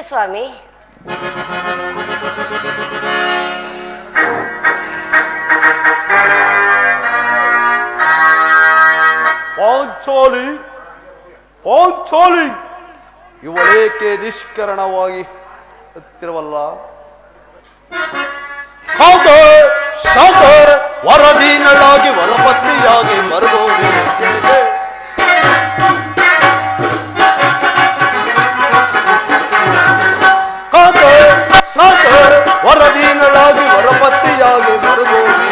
ಸ್ವಾಮಿ. ಪಾಂಚಾಲಿ ಪಾಂಚಾಲಿ ಇವಳೇಕೆ ನಿಷ್ಕರಣವಾಗಿ ಹತ್ತಿರವಲ್ಲ? ಶಾಂತ ವರದೀನಳಾಗಿ ವರಪತ್ನಿಯಾಗಿ ಮರುಗೋಗಿ ಶಾಂತ ವರದೀನಳಾಗಿ ವರಪತ್ನಿಯಾಗಿ ಮರುಗೋಗಿ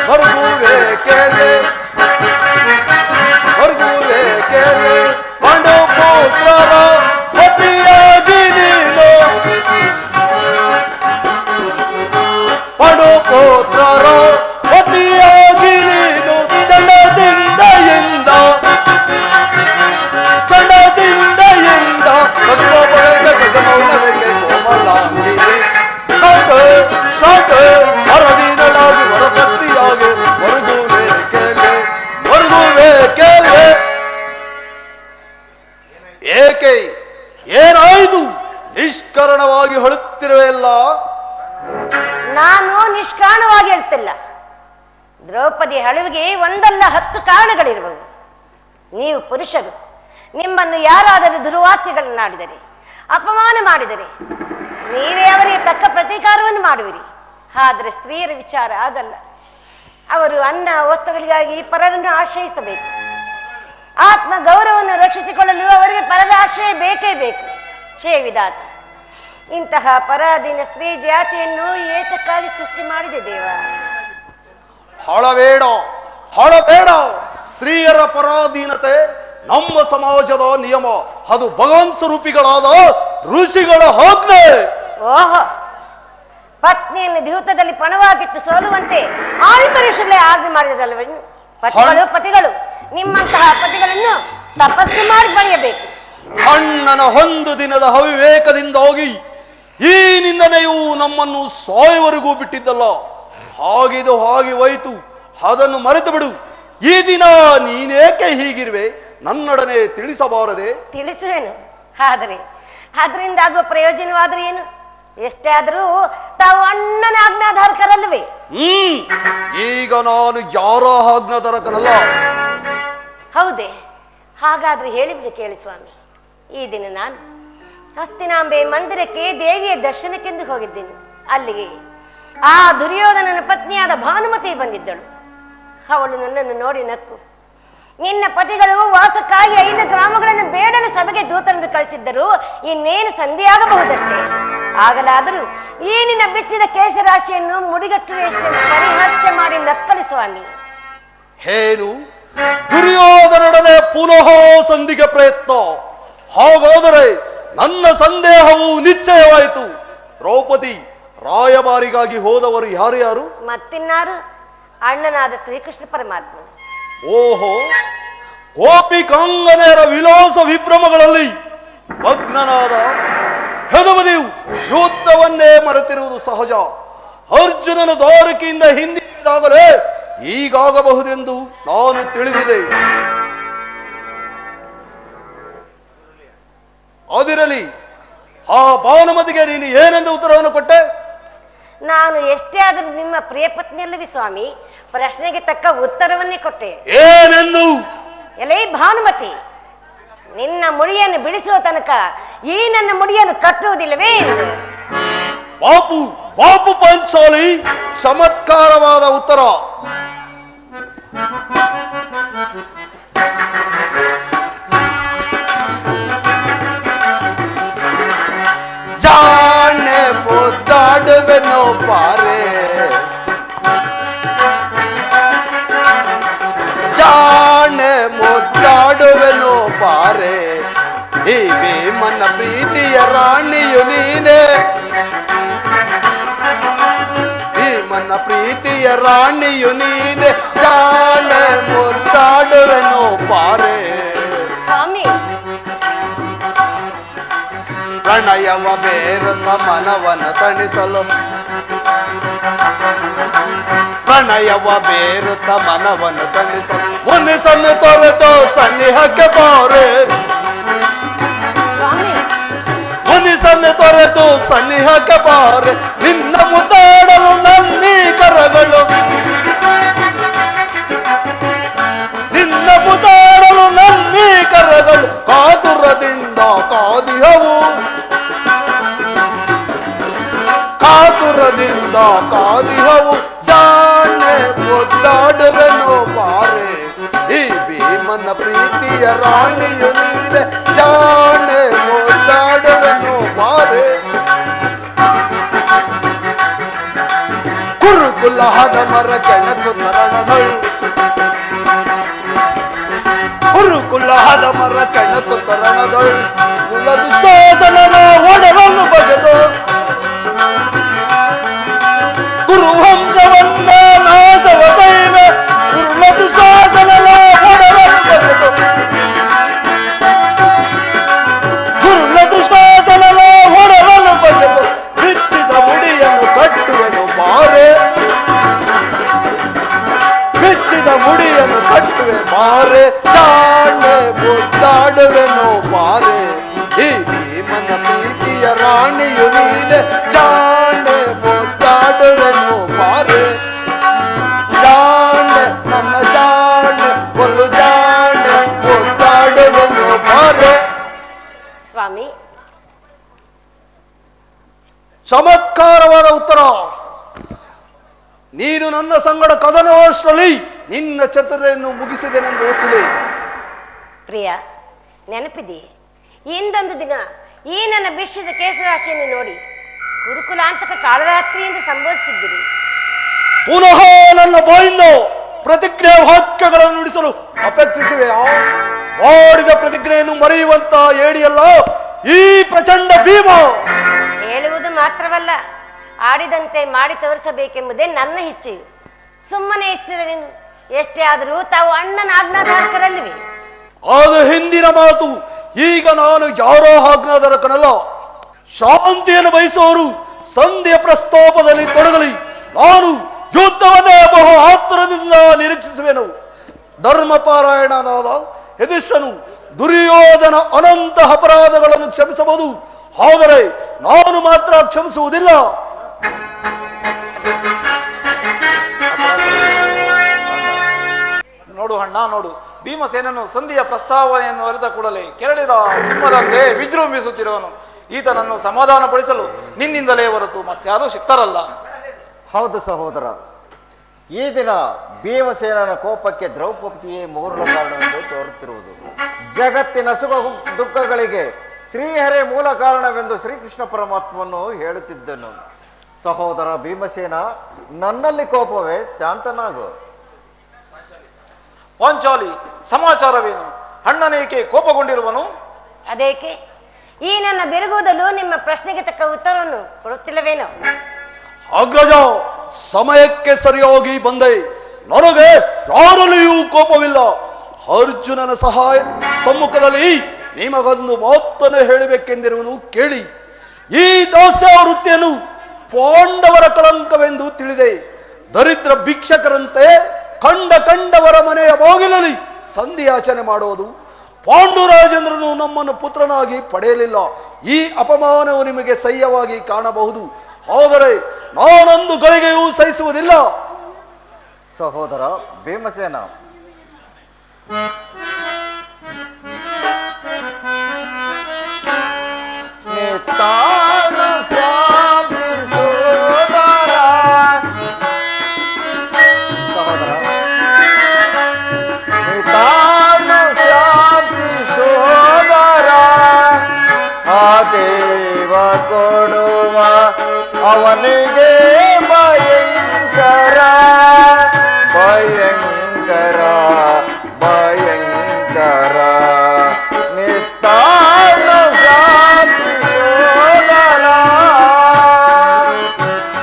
ಮರುಗುವೆ ಕೇಳೆ ಮರುಗುವೆ ಕೇಳೆ ಪಾಂಡವ ಪುತ್ರರ ಪತಿಯಾಗಿ ನೀನು ಪಾಂಡವ ಪುತ್ರರ ಪತಿಯಾಗಿ ನೀನು ಚಂಡದಿಂದ ಎಂದ ಶಾಂತ ವರದೀನಳಾಗಿ ವರಪತ್ನಿಯಾಗಿ ಮರುಗುವೆ ಕೇಳೆ. ಏಕೆ ಏನಾಯ್ತು? ನಿಷ್ಕರಣವಾಗಿ ಹೊಳುತ್ತಿರುವೆಲ್ಲ. ನಾನು ನಿಷ್ಕಾರಣವಾಗಿ ಹೇಳ್ತಿಲ್ಲ. ದ್ರೌಪದಿ ಅಳುವಿಗೆ ಒಂದಲ್ಲ 10 ಕಾರಣಗಳಿರುವವು. ನೀವು ಪುರುಷರು, ನಿಮ್ಮನ್ನು ಯಾರಾದರೂ ದುರ್ವಾಕ್ಯಗಳನ್ನಾಡಿದರೆ, ಅಪಮಾನ ಮಾಡಿದರೆ ನೀವೇ ಅವರಿಗೆ ತಕ್ಕ ಪ್ರತೀಕಾರವನ್ನು ಮಾಡುವಿರಿ. ಆದರೆ ಸ್ತ್ರೀಯರ ವಿಚಾರ ಆಗಲ್ಲ. ಅವರು ಅನ್ನ ವಸ್ತುಗಳಿಗಾಗಿ ಪರರನ್ನು ಆಶ್ರಯಿಸಬೇಕು. ಆತ್ಮ ಗೌರವವನ್ನು ರಕ್ಷಿಸಿಕೊಳ್ಳಲು ಅವರಿಗೆ ಪರರ ಆಶ್ರಯ ಬೇಕೇ ಬೇಕು. ಛೇ ವಿಧಾತ, ಇಂತಹ ಪರಾಧೀನ ಸ್ತ್ರೀ ಜಾತಿಯನ್ನು ಏತಕ್ಕಾಗಿ ಸೃಷ್ಟಿ ಮಾಡಿದೆ ದೇವ? ಹೊಳಬೇಡ ಹೊಳಬೇಡ. ಸ್ತ್ರೀಯರ ಪರಾಧೀನತೆ ನಮ್ಮ ಸಮಾಜದ ನಿಯಮ. ಅದು ಭಗವನ್ ಸ್ವರೂಪಿಗಳಾದ ಋಷಿಗಳ ಆಜ್ಞೆ. ಓಹೋ, ಪತ್ನಿಯನ್ನು ದ್ಯೂತದಲ್ಲಿ ಪಣವಾಗಿಟ್ಟು ಸೋಲುವಂತೆ ಆಳ್ಮನುಷ್ಯಗಳೇ ಆಜ್ಞೆ ಮಾಡಿದರಲ್ವೇನು? ಪತಿಗಳು ನಿಮ್ಮಂತಹ ಪತಿಗಳನ್ನು ತಪಸ್ಸು ಮಾಡಿ ಪಡೆಯಬೇಕು. ಅಣ್ಣನ ಒಂದು ದಿನದ ಅವಿವೇಕದಿಂದಾಗಿ ಈ ನಿಂದನೆಯು ನಮ್ಮನ್ನು ಸಾಯುವರೆಗೂ ಬಿಟ್ಟಿದ್ದಲ್ಲ. ಹಾಗಿದು ಹಾಗೆ ಹೋಯಿತು, ಅದನ್ನು ಮರೆತು ಬಿಡು. ಈ ದಿನ ನೀನೇಕೆ ಹೀಗಿರುವೆ ನನ್ನೊಡನೆ ತಿಳಿಸಬಾರದೆ? ತಿಳಿಸುವೆನು, ಆದರೆ ಅದರಿಂದ ಆಗುವ ಪ್ರಯೋಜನವಾದ್ರೆ ಏನು? ಎಷ್ಟೇ ಆದರೂ ತಾವು ಅಣ್ಣನ ಆಜ್ಞಾಧಾರಕರಲ್ವೇ? ಈಗ ನಾನು ಯಾರ ಆಜ್ಞಾಧಾರಕನಲ್ಲ. ಹೌದೇ? ಹಾಗಾದ್ರೆ ಹೇಳಿಬಿಡಿ ಕೇಳಿ ಸ್ವಾಮಿ. ಈ ದಿನ ನಾನು ಹಸ್ತಿನಾಂಬೆ ಮಂದಿರಕ್ಕೆ ದೇವಿಯ ದರ್ಶನಕ್ಕೆಂದು ಹೋಗಿದ್ದೇನೆ. ಅಲ್ಲಿಗೆ ಆ ದುರ್ಯೋಧನನ ಪತ್ನಿಯಾದ ಭಾನುಮತಿ ಬಂದಿದ್ದಳು. ಅವಳು ನನ್ನನ್ನು ನೋಡಿ ನಕ್ಕು, ನಿನ್ನ ಪತಿಗಳು ವಾಸಕ್ಕಾಗಿ 5 ಗ್ರಾಮಗಳನ್ನು ಬೇಡಲು ಸಭೆಗೆ ದೂತರನ್ನು ಕಳಿಸಿದ್ದರು, ಇನ್ನೇನು ಸಂಧಿಯಾಗಬಹುದಷ್ಟೇ. ಆಗಲಾದರೂ ಈ ನಿನ್ನ ಬಿಚ್ಚಿದ ಕೇಶರಾಶಿಯನ್ನು ಮುಡಿಗಟ್ಟುವೆಷ್ಟೆಂದು ಪರಿಹಾಸ್ಯ ಮಾಡಿ ನಕ್ಕಲಿ ಸ್ವಾಮಿ. ಏನು ದುರ್ಯೋಧನೊಡನೆ ಪುನಃ ಸಂಧಿಗೆ ಪ್ರಯತ್ನ? ಹಾಗಾದರೆ ನನ್ನ ಸಂದೇಹವು ನಿಶ್ಚಯವಾಯಿತು. ದ್ರೌಪದಿ ರಾಯಭಾರಿಗಾಗಿ ಹೋದವರು ಯಾರು ಯಾರು? ಮತ್ತಿನ್ನಾರು? ಅಣ್ಣನಾದ ಶ್ರೀಕೃಷ್ಣ ಪರಮಾತ್ಮ. ಓಹೋ, ಗೋಪಿಕಾಂಗನೆಯರ ವಿಲಾಸ ವಿಭ್ರಮಗಳಲ್ಲಿ ಭಗ್ನನಾದ ಹೆದವದಿಯು ಯುದ್ಧವನ್ನೇ ಮರೆತಿರುವುದು ಸಹಜ. ಅರ್ಜುನನ ದ್ವಾರಕೆಯಿಂದ ಹಿಂದಿದ್ದಾಗಲೇ ಹೀಗಾಗಬಹುದೆಂದು ನಾನು ತಿಳಿದಿದೆ. ಅದಿರಲಿ, ಆ ಭಾನುಮತಿಗೆ ನೀನು ಏನೆಂದು ಉತ್ತರವನ್ನು ಕೊಟ್ಟೆ? ನಾನು ಎಷ್ಟೇ ಆದರೂ ನಿಮ್ಮ ಪ್ರಿಯ ಪತ್ನಿಯಲ್ಲವೇ ಸ್ವಾಮಿ, ಪ್ರಶ್ನೆಗೆ ತಕ್ಕ ಉತ್ತರವನ್ನೇ ಕೊಟ್ಟೆ. ಏನೆಂದು? ಎಲೈ ಭಾನುಮತಿ, ನಿನ್ನ ಮುಡಿಯನ್ನು ಬಿಡಿಸುವ ತನಕ ಈ ನನ್ನ ಮುಡಿಯನ್ನು ಕಟ್ಟುವುದಿಲ್ಲವೇ ಎಂದು. ಬಾಪು ಬಾಪು ಪಾಂಚಾಲಿ, ಚಮತ್ಕಾರವಾದ ಉತ್ತರ. ಜಾಣೆ ಮುದ್ದಾಡುವೆನೋ ಪಾರೆ, ಜಾಣೆ ಮುದ್ದಾಡುವೆನೋ ಪಾರೆ, ಈ ಭೀಮನ ಪ್ರೀತಿಯ ರಾಣಿಯು ನೀನೆ, ಭೀಮನ ಪ್ರೀತಿಯ ರಾಣಿಯು ನೀನೆ, ಜಾಣೆ ಮುದ್ದಾಡುವೆನೋ ಪಾರೆ. ಸ್ವಾಮಿ, ಪ್ರಣಯವ ಬೇರನ್ನ ಮನವನ ತಣಿಸಲು, ಪ್ರಣಯವ ಬೇರುತ್ತ ಮನವನ್ನು ತಣಿಸಲು ಮುನಿಸನ್ನು ತೊರೆದು ಸನ್ನಿಹಕ್ಕೆ ಬಾರೆ ಮುನಿಸನ್ನು ತೊರೆದು ಸನ್ನಿಹಕ್ಕೆ ಬಾರೆ ನಿನ್ನ ಮುದ್ದಾಡಲು ನನ್ನೀ ಕರಗಳು ನಿನ್ನ ಮುದ್ದಾಡಲು ನನ್ನೀ ಕರಗಳು ಕಾತುರದಿಂದ ಕಾದಿಹವು ಕಾತುರದಿಂದ ಕಾದಿಹವು ಜಾಣೆ ಒದ್ದಾಡುವೆನೋ ಬಾರೆ ಈ ಭೀಮನ ಪ್ರೀತಿಯ ರಾಣಿಯು ನೀನೆ ಜಾಣೆ ಒದ್ದಾಡುವೆನೋ ಬಾರೆ ಕುರುಕುಲಹದ ಮರ ಕೆಣಕು ತರಣದಳು ಕುರುಕುಲಹದ ಮರ ಕೆಣಕು ತರಣದಳು ಕುಲದು ಸೋದನರ ಒಡವನ್ನು ಬಗೆದು ಗುರುವಂಶವನ್ನ ನಾಶವ ದೈವ ಗುರುಲದು ಸೋದನರ ಒಡವನ್ನು ಬಗೆದು ಗುರುಲದು ಸೋದನರ ಒಡವನ್ನು ಬಗೆದು ಬಿಚ್ಚಿದ ಮುಡಿಯನ್ನು ಕಟ್ಟುವೆನು ಬಾರೆ ಬಿಚ್ಚಿದ ಮುಡಿಯನ್ನು ಕಟ್ಟುವೆ ಬಾರೆ ಜಾಣೆ ಮುದ್ದಾಡುವೆನೋ ಬಾರೆ ಈ ಭೀಮನ ಪ್ರೀತಿಯ ರಾಣಿಯು ನೀನೆ ಜಾಣೆ ಮುದ್ದಾಡುವೆನೋ ಬಾರೆ ಜಾಣೆ ನನ್ನ ಜಾಣೆ ಒಲು ಜಾಣೆ ಮುದ್ದಾಡುವೆನೋ ಬಾರೆ. ಸ್ವಾಮಿ, ಚಮತ್ಕಾರವಾದ ಉತ್ತರ. ನೀನು ನನ್ನ ಸಂಗಡ ಕದನವಷ್ಟರಲ್ಲಿ ನಿನ್ನ ಚತುರೆಯನ್ನು ಮುಗಿಸಿದೆನೆಂದು ತಿಳಿ. ಪ್ರಿಯ, ನೆನಪಿದೆ ಇಂದೊಂದು ದಿನ ಈ ನನ್ನ ಬಿಷ್ಯದ ಕೇಸರಾಶಿಯನ್ನು ನೋಡಿ ಗುರುಕುಲಾಂತಕ ಕಾಲರಾತ್ರಿಯಿಂದ ಸಂಬೋಧಿಸಿದ್ದೀರಿ. ಪುನಃ ನನ್ನ ಬಾಯಿಂದ ಪ್ರತಿಜ್ಞೆ ವಾಕ್ಯಗಳನ್ನು ನುಡಿಸಲು ಅಪೇಕ್ಷಿಸುವೆಯಾ? ಮಾಡಿದ ಪ್ರತಿಜ್ಞೆಯನ್ನು ಮರೆಯುವಂತ ಏಡಿಯಲ್ಲ ಈ ಪ್ರಚಂಡ ಭೀಮ. ಹೇಳುವುದು ಮಾತ್ರವಲ್ಲ, ಆಡಿದಂತೆ ಮಾಡಿ ತೋರಿಸಬೇಕೆಂಬುದೇ ನನ್ನ ಇಚ್ಛೆ. ಸುಮ್ಮನೆ ಇಚ್ಛಿದ ನೀನು ಎಷ್ಟೇ ಆದರೂ ತಾವು ಅಣ್ಣನ ಆಜ್ಞಾಧಾರಕರಲ್ಲಿವೆ. ಅದು ಹಿಂದಿನ ಮಾತು. ಈಗ ನಾನು ಯಾರೋ ಆಜ್ಞಾಧಾರಕನಲ್ಲ. ಶಾಂತಿಯನ್ನು ಬಯಸುವವರು ಸಂಧಿಯ ಪ್ರಸ್ತಾಪದಲ್ಲಿ ತೊಡಗಲಿ. ನಾನು ಯುದ್ಧವನ್ನೇ ಬಹು ಆತುರದಿಂದ ನಿರೀಕ್ಷಿಸುವೆನು. ಧರ್ಮಪಾರಾಯಣನಾದ ಯಧಿಷ್ಠನು ದುರ್ಯೋಧನ ಅನಂತ ಅಪರಾಧಗಳನ್ನು ಕ್ಷಮಿಸಬಹುದು, ಆದರೆ ನಾನು ಮಾತ್ರ ಕ್ಷಮಿಸುವುದಿಲ್ಲ. ನೋಡು ಅಣ್ಣ, ನೋಡು, ಭೀಮಸೇನನು ಸಂಧಿಯ ಪ್ರಸ್ತಾವನೆಯನ್ನು ಅರಿತ ಕೂಡಲೇ ಕೆರಳಿದ ಸಿಂಹದಂತೆ ವಿಜೃಂಭಿಸುತ್ತಿರುವನು. ಈತನನ್ನು ಸಮಾಧಾನಪಡಿಸಲು ನಿನ್ನಿಂದಲೇ ಹೊರತು ಮತ್ತಾರೂ ಸಿಕ್ತರಲ್ಲ. ಹೌದು ಸಹೋದರ, ಈ ದಿನ ಭೀಮಸೇನನ ಕೋಪಕ್ಕೆ ದ್ರೌಪದಿಯೇ ಮೂಲ ಕಾರಣವೆಂದು ತೋರುತ್ತಿರುವುದು. ಜಗತ್ತಿನ ಸುಖ ದುಃಖಗಳಿಗೆ ಶ್ರೀಹರೇ ಮೂಲ ಕಾರಣವೆಂದು ಶ್ರೀಕೃಷ್ಣ ಪರಮಾತ್ಮನು ಹೇಳುತ್ತಿದ್ದನು. ಸಹೋದರ ಭೀಮಸೇನ, ನನ್ನಲ್ಲಿ ಕೋಪವೇ, ಶಾಂತನಾಗು. ಪಾಂಚಾಲಿ, ಸಮಾಚಾರವೇನು? ಅಣ್ಣನೇಕೆ ಕೋಪಗೊಂಡಿರುವನು? ಅದೇಕೆ? ಈ ನನ್ನ ಬೆರಗುವುದಲು ನಿಮ್ಮ ಪ್ರಶ್ನೆಗೆ ತಕ್ಕ ಉತ್ತರವನ್ನು ಕೊಡುತ್ತಿಲ್ಲವೇನೋ? ಅಗ್ರಜ, ಸಮಯಕ್ಕೆ ಸರಿಯಾಗಿ ಬಂದೆ. ನನಗೆ ಯಾರಲ್ಲಿಯೂ ಕೋಪವಿಲ್ಲ. ಅರ್ಜುನನ ಸಹಾಯ ಸಮ್ಮುಖದಲ್ಲಿ ನಿಮಗೊಂದು ಮಾತನ್ನು ಹೇಳಬೇಕೆಂದಿರುವನು ಕೇಳಿ. ಈ ದಾಸ್ಯಾವೃತ್ತಿಯನ್ನು ಪಾಂಡವರ ಕಳಂಕವೆಂದು ತಿಳಿದೆ. ದರಿದ್ರ ಭಿಕ್ಷಕರಂತೆ ಕಂಡವರ ಮನೆಯ ಬಾಗಿಲಲ್ಲಿ ಸಂಧಿಯಾಚನೆ ಮಾಡೋದು. ಪಾಂಡುರಾಜೇಂದ್ರನು ನಮ್ಮನ್ನು ಪುತ್ರನಾಗಿ ಪಡೆಯಲಿಲ್ಲ. ಈ ಅಪಮಾನವು ನಿಮಗೆ ಸಹ್ಯವಾಗಿ ಕಾಣಬಹುದು, ಆದರೆ ನಾನೊಂದು ಗಳಿಗೆಯೂ ಸಹಿಸುವುದಿಲ್ಲ. ಸಹೋದರ ಭೀಮಸೇನ, ದೇವ ಕೊಡುವ ಅವನಿಗೆ ಭಯಂಕರ ಭಯಂಕರ ಭಯಂಕರ ನಿತ್ತಾಳ ಶಾಂತಿ ಸೋದರ.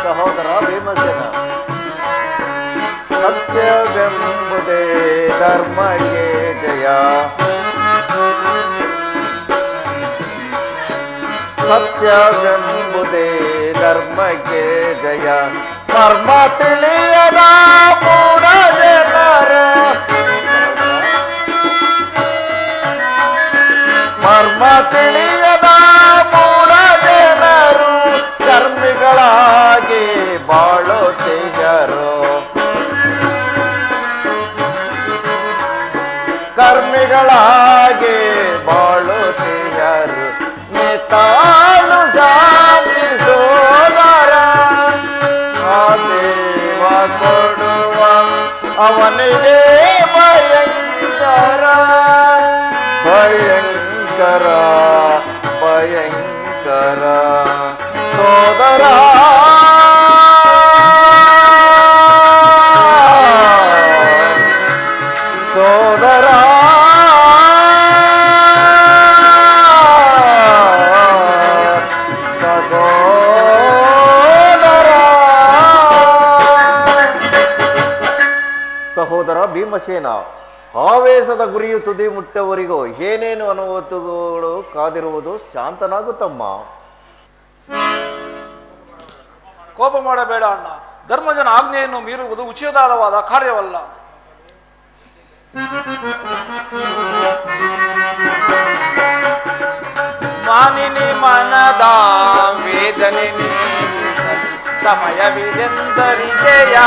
ಸಹೋದರ ಭೀಮಸೇನ, ಸತ್ಯವೆಂಬುದೇ ಧರ್ಮಕ್ಕೆ ಜಯ. ಸತ್ಯವೆಂಬುದೇ ಧರ್ಮಕ್ಕೆ ಜಯ. ಧರ್ಮ ತಿಳಿಯದ ತಿಳಿಯದ ಮೂರ ಜನರು ಕರ್ಮಿಗಳಾಗಿ ಬಾಳುತ್ತೀಯರು. ಕರ್ಮಿಗಳಾಗಿ ಬಾಳುತ್ತೀಯರು. ನಿತಾಳು ಶಾಂತಿ ಸೋದರ ಆ ದೇವ ಕೊಡುವ ಅವನಿಗೆ ಭಯಂಕರ ಭಯಂಕರ ಭಯಂಕರ ಸೋದರ. ಸೋದರ ಸಹೋದರ ಭೀಮಸೇನ, ಆವೇಶದ ಗುರಿಯು ತುದಿ ಮುಟ್ಟವರಿಗೂ ಏನೇನು ಅನುಭವಗಳು ಕಾದಿರುವುದು. ಶಾಂತನಾಗುತ್ತಮ್ಮ. ಕೋಪ ಮಾಡಬೇಡ ಅಣ್ಣ. ಧರ್ಮಜನ ಆಜ್ಞೆಯನ್ನು ಮೀರುವುದು ಉಚಿತವಾದ ಕಾರ್ಯವಲ್ಲ. ಮಾನಿನಿ ಮನದ ವೇದನೆ ನೀಗಿಸಲು ಸಮಯವಿದೆಂದರಿದೆಯ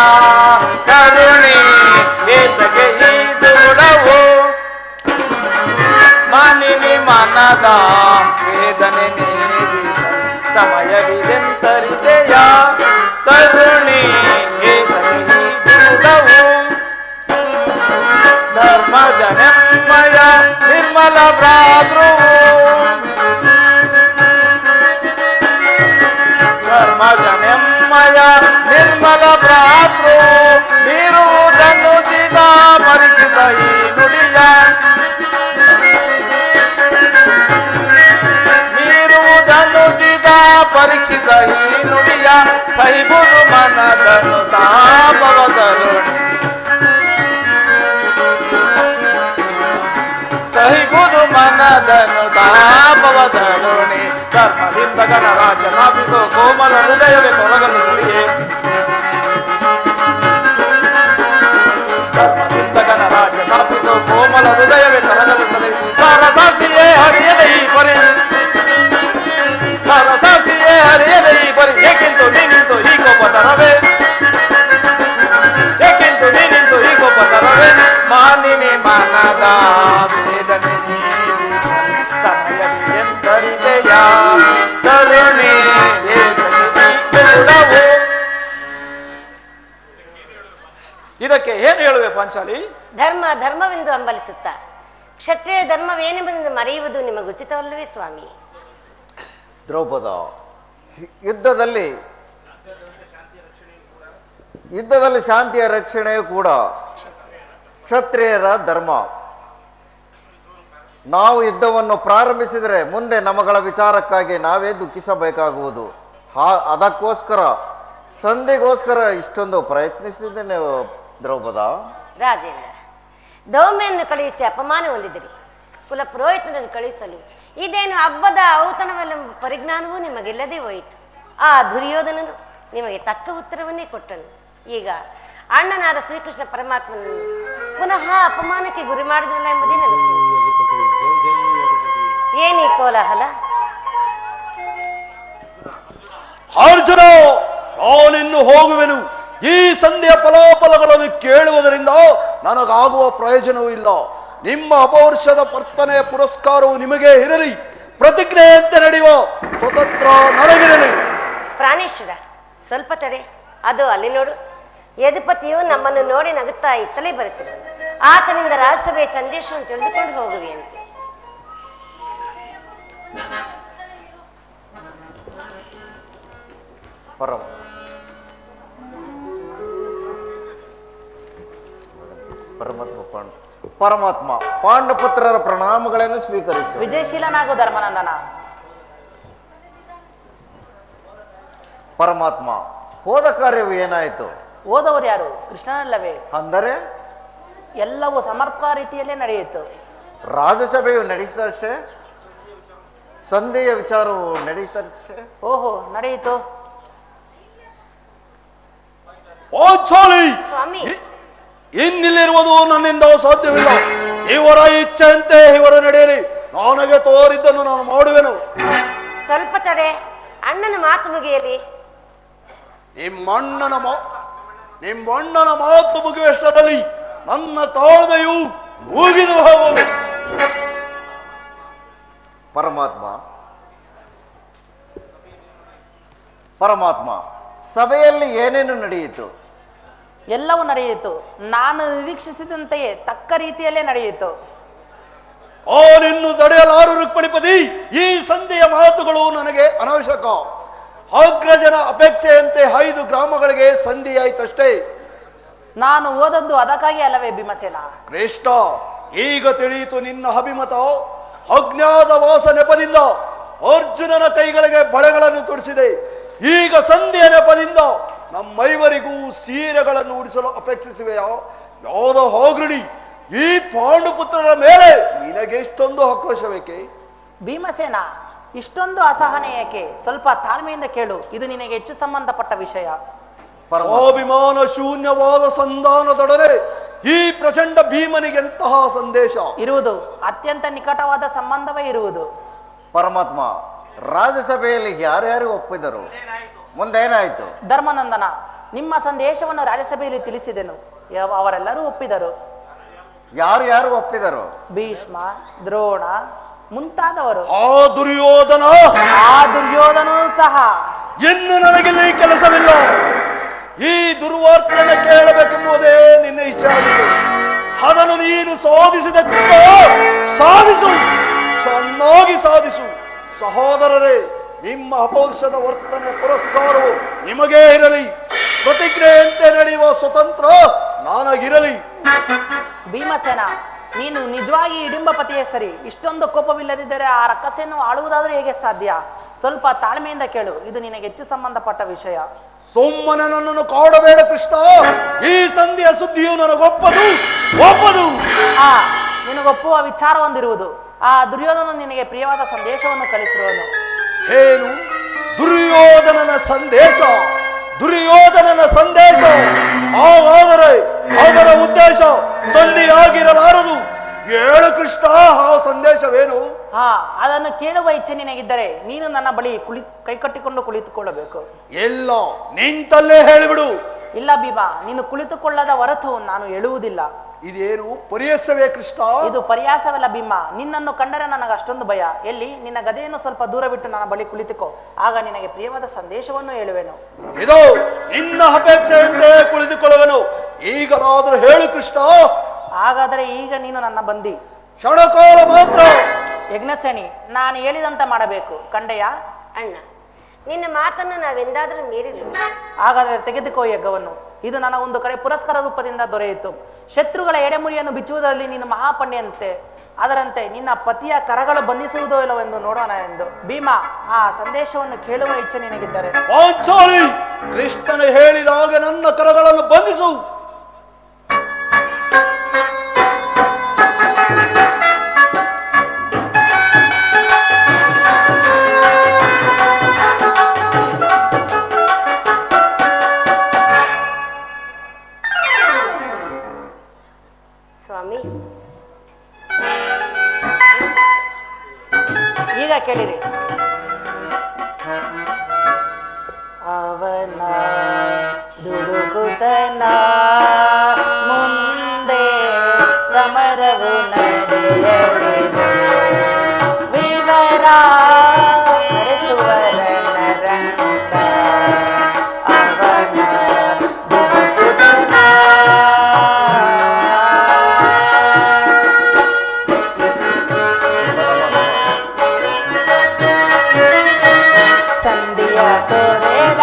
ಕರುಣೆ ಏತಗೆ ಈ ದೂಡವು. ಮಾನಿನಿ ಮನದ ವೇದನೆ ನೀಗಿಸಲು ಸಮಯವಿದೆಂದರಿದೆಯ ಕರುಣೆ ಏತಗೆ ಈ ದೂಡವು. ಧರ್ಮಜನೆಮ್ಮಯ ನಿರ್ಮಲ ಭ್ರಾತೃವು. ಧರ್ಮಜನೆಮ್ಮಯ ನಿರ್ಮಲ ಭ್ರಾತೃ ಮೀರುವುದನ್ನು ಚಿದ ಪರಿಸಿದ ಈ ನುಡಿಯ. ಮೀರುವುದನ್ನು ಚಿದ ಪರೀಕ್ಷಿತ ಈ ನುಡಿಯ. ಸಹಿಬುದು ಮನದನು ತಾಪವ ಕರುಣೆ. ಸಹಿಬುದು ಮನದನು ತಾಪವ ಕರುಣೆ. ಧರ್ಮದಿಂದ ಗಣರಾಜ್ಯ ಸ್ಥಾಪಿಸೋ ಕೋಮಲ ಹೃದಯವೇ ಕೊರಗಲು ಸರಿಯೇ. ಧರ್ಮದಿಂದ ಗಣರಾಜ್ಯ ಸ್ಥಾಪಿಸೋ ಕೋಮಲ ಹೃದಯವೇ ಕೊರಗಲು ಸರಿ. ಸಾರ ಸಾಕ್ಷಿಯೇ ಹರಿಯದ ಈ ಪರಿ. ಸಾರ ಸಾಕ್ಷಿಯೇ ಹರಿಯದ ಈ ಪರಿ. ಏಕೆಂದು ನೀನಿಂತು ಈ ಕೋಪ ತರವೇ. ಏಕೆಂದು ನೀನಿಂತು ಈ ಕೋಪ ತರವೇ. ಮಾನಿನಿ ಮನದ ವೇದನೆ ನೀಗಿಸಲು ಸಮಯವಿದೆಂದರಿದೆಯ ಕರುಣೆ ಏತಗೆ ಕೊಡವು. ಇದಕ್ಕೆ ಏನು ಹೇಳುವೆ ಪಾಂಚಾಲಿ? ಧರ್ಮ ಧರ್ಮವೆಂದು ಹಂಬಲಿಸುತ್ತಾ ಕ್ಷತ್ರಿಯ ಧರ್ಮವೇನೆಂಬುದನ್ನು ಮರೆಯುವುದು ನಿಮಗುಚಿತವಲ್ಲವೇ ಸ್ವಾಮಿ? ದ್ರೌಪದ, ಯುದ್ಧದಲ್ಲಿ ಶಾಂತಿಯ ರಕ್ಷಣೆಯೂ ಕೂಡ ಕ್ಷತ್ರಿಯರ ಧರ್ಮ. ನಾವು ಯುದ್ಧವನ್ನು ಪ್ರಾರಂಭಿಸಿದರೆ ಮುಂದೆ ನಮಗಳ ವಿಚಾರಕ್ಕಾಗಿ ನಾವೇ ದುಃಖಿಸಬೇಕಾಗುವುದು. ಅದಕ್ಕೋಸ್ಕರ ಸಂಧಿಗೋಸ್ಕರ ಇಷ್ಟೊಂದು ಪ್ರಯತ್ನಿಸಿದ್ದೇನೆ ದ್ರೌಪದ. ರಾಜೇಂದ್ರ, ದೌಮ್ಯನ್ನು ಕಳುಹಿಸಿ ಅಪಮಾನ ಹೊಂದಿದಿರಿ. ಕುಲ ಪುರೋಹಿತನನ್ನು ಕಳುಹಿಸಲು ಇದೇನು ಹಬ್ಬದ ಔತಣವೆಂಬ ಪರಿಜ್ಞಾನವೂ ನಿಮಗಿಲ್ಲದೆ ಹೋಯಿತು. ಆ ದುರ್ಯೋಧನನು ನಿಮಗೆ ತಕ್ಕ ಉತ್ತರವನ್ನೇ ಕೊಟ್ಟನು. ಈಗ ಅಣ್ಣನಾದ ಶ್ರೀಕೃಷ್ಣ ಪರಮಾತ್ಮನನ್ನು ಪುನಃ ಅಪಮಾನಕ್ಕೆ ಗುರಿ ಮಾಡಿದ್ರಲ್ಲ ಎಂಬುದೇ ನನ್ನ ಚಿಂತೆ. ಏನೀ ಕೋಲಾಹಲ? ಅರ್ಜುನ, ನಾನಿನ್ನು ಹೋಗುವೆನು. ಈ ಸಂಧಿಯ ಫಲಾಫಲಗಳನ್ನು ಕೇಳುವುದರಿಂದ ನನಗಾಗುವ ಪ್ರಯೋಜನವೂ ಇಲ್ಲ. ನಿಮ್ಮ ಅಪವರ್ಷದ ವರ್ತನೆಯ ಪುರಸ್ಕಾರವು ನಿಮಗೆ ಇರಲಿ. ಪ್ರತಿಜ್ಞೆಯಂತೆ ನಡೆಯುವ ಸ್ವತಂತ್ರ ನನಗಿರಲಿ. ಪ್ರಾಣೇಶ್ವರ, ಸ್ವಲ್ಪ ತಡೆ. ಅದು ಅಲ್ಲಿ ನೋಡು. ಯದುಪತಿಯು ನಮ್ಮನ್ನು ನೋಡಿ ನಗುತ್ತಾ ಇತ್ತಲೇ ಬರುತ್ತಿರು. ಆತನಿಂದ ರಾಜ್ಯಸಭೆಯ ಸಂದೇಶವನ್ನು ತಿಳಿದುಕೊಂಡು ಹೋಗುವೆಯಂತೆ. ಪರಮಾತ್ಮ ಪಾಂಡಪುತ್ರರ ಪ್ರಣಾಮಗಳನ್ನು ಸ್ವೀಕರಿಸು. ವಿಜಯಶೀಲನಾಗು ಧರ್ಮನಂದನ. ಪರಮಾತ್ಮ, ಹೋದ ಕಾರ್ಯವು ಏನಾಯಿತು? ಓದವರು ಯಾರು? ಕೃಷ್ಣನಲ್ಲವೇ? ಅಂದರೆ ಎಲ್ಲವೂ ಸಮರ್ಪ ರೀತಿಯಲ್ಲೇ ನಡೆಯಿತು. ರಾಜಸಭೆಯು ನಡೆಸಿದಷ್ಟೇ, ಸಂಧಿಯ ವಿಚಾರವು ನಡೆಸಿದಷ್ಟೇ. ಓಹೋ, ನಡೆಯಿತು. ಸ್ವಾಮಿ, ಇನ್ನಿಲ್ಲಿರುವುದು ನನ್ನಿಂದ ಸಾಧ್ಯವಿಲ್ಲ. ಇವರ ಇಚ್ಛೆಯಂತೆ ಇವರು ನಡೆಯಲಿ. ನನಗೆ ತೋರಿದ್ದನ್ನು ನಾನು ಮಾಡುವೆನು. ಸ್ವಲ್ಪ ತಡೆ, ಅಣ್ಣನ ಮಾತು ಮುಗಿಯಲಿ. ನಿಮ್ಮಣ್ಣನ ಮಾತು ಮುಗಿಯುವಷ್ಟರಲ್ಲಿ ನನ್ನ ತಾಳ್ಮೆಯು ಮುಗಿದು ಹೋಗುವುದು. ಪರಮಾತ್ಮ, ಸಭೆಯಲ್ಲಿ ಏನೇನು ನಡೆಯಿತು? ಎಲ್ಲವೂ ನಡೆಯಿತು. ನಾನು ನಿರೀಕ್ಷಿಸಿದಂತೆಯೇ ತಕ್ಕ ರೀತಿಯಲ್ಲೇ ನಡೆಯಿತು. ನಿನ್ನು ತಡೆಯಲಾರು ರುಕ್ಮಿಣಿಪತಿ. ಈ ಸಂಧಿಯ ಮಾತುಗಳು ನನಗೆ ಅನಾವಶ್ಯಕ. ಅಗ್ರಜನ ಅಪೇಕ್ಷೆಯಂತೆ 5 ಗ್ರಾಮಗಳಿಗೆ ಸಂಧಿಯಾಯ್ತಷ್ಟೇ. ನಾನು ಓದದ್ದು ಅದಕ್ಕಾಗಿ ಅಲ್ಲವೇ ಭೀಮಸೇನ? ಕೃಷ್ಣ, ಈಗ ತಿಳಿಯಿತು ನಿನ್ನ ಅಭಿಮತ. ಅಜ್ಞಾತ ವಾಸ ನೆಪದಿಂದ ಅರ್ಜುನನ ಕೈಗಳಿಗೆ ಬಳೆಗಳನ್ನು ತೊಡಿಸಿದೆ. ಈಗ ಸಂಧಿಯ ನೆಪದಿಂದ ನಮ್ಮೈವರಿಗೂ ಸೀರೆಗಳನ್ನು ಉಡಿಸಲು ಅಪೇಕ್ಷಿಸುವೆಯಾ? ಯಾವುದೋ ಹೋಗ್ರಡಿ, ಈ ಪಾಂಡುಪುತ್ರರ ಮೇಲೆ ನಿನಗೆ ಇಷ್ಟೊಂದು ಆಕ್ರೋಶಬೇಕೆ? ಭೀಮಸೇನ, ಇಷ್ಟೊಂದು ಅಸಹನೆ ಏಕೆ? ಸ್ವಲ್ಪ ತಾಳ್ಮೆಯಿಂದ ಕೇಳು, ಇದು ನಿನಗೆ ಹೆಚ್ಚು ಸಂಬಂಧಪಟ್ಟ ವಿಷಯ. ಸ್ವಾಭಿಮಾನ ಶೂನ್ಯವಾದ ಸಂಧಾನದೊಡನೆ ಈ ಪ್ರಚಂಡ ಭೀಮನಿಗೆಂತಹ ಸಂದೇಶ ಇರುವುದು? ಅತ್ಯಂತ ನಿಕಟವಾದ ಸಂಬಂಧವೇ ಇರುವುದು. ಪರಮಾತ್ಮ, ರಾಜ್ಯಸಭೆಯಲ್ಲಿ ಯಾರ್ಯಾರು ಒಪ್ಪಿದರು? ಮುಂದೇನಾಯಿತು? ಧರ್ಮನಂದನ, ನಿಮ್ಮ ಸಂದೇಶವನ್ನು ರಾಜ್ಯಸಭೆಯಲ್ಲಿ ತಿಳಿಸಿದೆನು. ಅವರೆಲ್ಲರೂ ಒಪ್ಪಿದರು. ಯಾರು ಒಪ್ಪಿದರು? ಭೀಷ್ಮ, ದ್ರೋಣ ಮುಂತಾದವರು. ಆ ದುರ್ಯೋಧನೂ ಸಹ. ಇನ್ನು ನನಗಿಲ್ಲಿ ಕೆಲಸವಿಲ್ಲ. ಈ ದುರ್ವಾರ್ತೆಯನ್ನು ಕೇಳಬೇಕೆಂಬುದೇ ನಿನ್ನ ಇಚ್ಛೆ ಆಗಿತ್ತು. ಅದನ್ನು ನೀನು ಸಾಧಿಸಿದ ಕೃಷ್ಣ, ಸಾಧಿಸು, ಚೆನ್ನಾಗಿ ಸಾಧಿಸು. ಸಹೋದರರೇ, ನಿಮ್ಮ ಅಪೌರುಷದ ವರ್ತನೆ ಪುರಸ್ಕಾರವು ನಿಮಗೇ ಇರಲಿ. ಪ್ರತಿಕ್ರಿಯೆಯಂತೆ ನಡೆಯುವ ಸ್ವತಂತ್ರ ನನಗಿರಲಿ. ಭೀಮಸೇನ, ನೀನು ನಿಜವಾಗಿ ಇಡಿಂಬಪತಿಯೇ ಸರಿ. ಇಷ್ಟೊಂದು ಕೋಪವಿಲ್ಲದಿದ್ದರೆ ಆ ರಕ್ಕಸೆಯನ್ನು ಆಳುವುದಾದ್ರೂ ಹೇಗೆ ಸಾಧ್ಯ? ಸ್ವಲ್ಪ ತಾಳ್ಮೆಯಿಂದ ಕೇಳು, ಇದು ನಿನಗೆ ಹೆಚ್ಚು ಸಂಬಂಧಪಟ್ಟ ವಿಷಯ. ಸುಮ್ಮನೆ ನನ್ನನ್ನು ಕಾಡಬೇಡ ಕೃಷ್ಣ. ಈ ಸಂಧಿಯ ಸುದ್ದಿಯು ನನಗೊಪ್ಪದು. ನಿನಗೊಪ್ಪುವ ವಿಚಾರ ಹೊಂದಿರುವುದು. ಆ ದುರ್ಯೋಧನ ನಿನಗೆ ಪ್ರಿಯವಾದ ಸಂದೇಶವನ್ನು ಕಳಿಸಿರುವನು. ಏನು? ದುರ್ಯೋಧನನ ಸಂದೇಶ? ಹಾಗಾದರೆ ಅದರ ಉದ್ದೇಶ ಸಂಧಿಯಾಗಿರಲಾರದು. ಹೇಳು ಕೃಷ್ಣ, ಆ ಸಂದೇಶವೇನು? ಅದನ್ನು ಕೇಳುವ ಇಚ್ಛೆ ನಿನಗಿದ್ದರೆ ನೀನು ನನ್ನ ಬಳಿ ಕೈಕಟ್ಟಿಕೊಂಡು ಕುಳಿತುಕೊಳ್ಳಬೇಕು. ಎಲ್ಲ ನಿಂತಲ್ಲೇ ಹೇಳಿಬಿಡು. ಇಲ್ಲ ಭೀಮ, ನೀನು ಕುಳಿತುಕೊಳ್ಳದ ಹೊರತು ನಾನು ಹೇಳುವುದಿಲ್ಲ. ಇದೇನು ಪರಿಹಾಸವೇ ಕೃಷ್ಣ? ಇದು ಪರಿಹಾಸವಲ್ಲ ಭೀಮ. ನಿನ್ನನ್ನು ಕಂಡರೆ ನನಗೆ ಅಷ್ಟೊಂದು ಭಯ. ಎಲ್ಲಿ ನಿನ್ನ ಗದೆಯನ್ನು ಸ್ವಲ್ಪ ದೂರ ಬಿಟ್ಟು ನನ್ನ ಬಳಿ ಕುಳಿತುಕೋ, ಆಗ ನಿನಗೆ ಪ್ರಿಯವಾದ ಸಂದೇಶವನ್ನು ಹೇಳುವೆನು. ಇದು ನಿನ್ನ ಅಪೇಕ್ಷೆಯಂತೆ ಕುಳಿತುಕೊಳ್ಳುವೆನು. ಈಗಲಾದರೂ ಹೇಳು ಕೃಷ್ಣ. ಹಾಗಾದರೆ ಈಗ ನೀನು ನನ್ನ ಬಂದಿ. ಕ್ಷಣಕಾಲ ಮಾತ್ರ. ಯಜ್ಞಸೇನಿ, ನಾನು ಹೇಳಿದಂತ ಮಾಡಬೇಕು. ಕಂಡೆಯ ಅಣ್ಣ, ನಿನ್ನ ಮಾತನ್ನು ನಾವೆಂದಾದರೂ ಮೀರಿಲ್ಲ. ಹಾಗಾದರೆ ತೆಗೆದುಕೋ ಯಜ್ಞವನ್ನು. ಇದು ನನ್ನ ಒಂದು ಕಡೆ ಪುರಸ್ಕಾರ ರೂಪದಿಂದ ದೊರೆಯಿತು. ಶತ್ರುಗಳ ಎಡೆಮುರಿಯನ್ನು ಬಿಚ್ಚುವುದರಲ್ಲಿ ನೀನು ಮಹಾಪಂಡಿಯಂತೆ, ಅದರಂತೆ ನಿನ್ನ ಪತಿಯ ಕರಗಳು ಬಂಧಿಸುವುದೋ ಇಲ್ಲವೆಂದು ನೋಡೋಣ ಎಂದು. ಭೀಮ, ಆ ಸಂದೇಶವನ್ನು ಕೇಳುವ ಇಚ್ಛೆ ನಿನಗಿದ್ದರೆ ಕೃಷ್ಣನ ಹೇಳಿದಾಗ ನನ್ನ ಕರಗಳನ್ನು ಬಂಧಿಸು. ಸ್ವಾಮಿ, ಈಗ ಕೇಳಿರಿ. ಅವನ ದುಡುಕುತನ ಮುಂದೆ ಸಮರವು ನಡೆಯಲಿದೆ. ವಿವರ ನಡೆಸುವರನರಂತ ಅವನ ದುಡುಕುತನ. ಸಂಧಿಯ ತೊರೆದ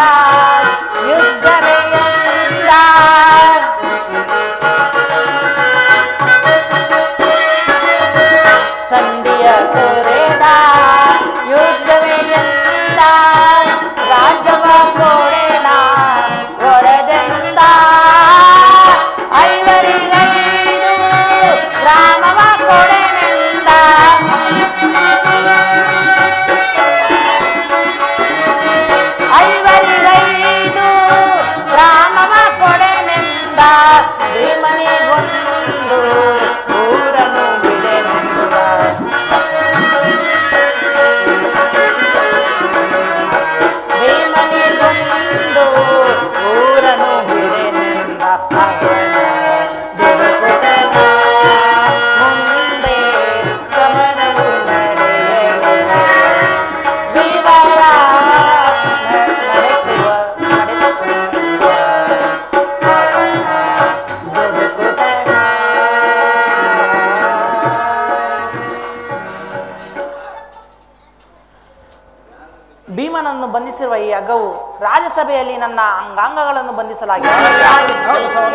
ಕೊಂಡು ಊರನು ಬಿಡೆನೆಂದ ಅವನ ದುಡುಕುತನ ಮುಂದೆ ಸಮರವು ನಡೆಯಲು ವಿವರ ನಡೆಸುವ ಭೀಮನನ್ನು ಬಂಧಿಸಿರುವ ಈ ಹಗ್ಗವು ರಾಜ್ಯಸಭೆಯಲ್ಲಿ ನನ್ನ ಅಂಗಾಂಗಗಳನ್ನು ಬಂಧಿಸಲಾಗಿದೆ.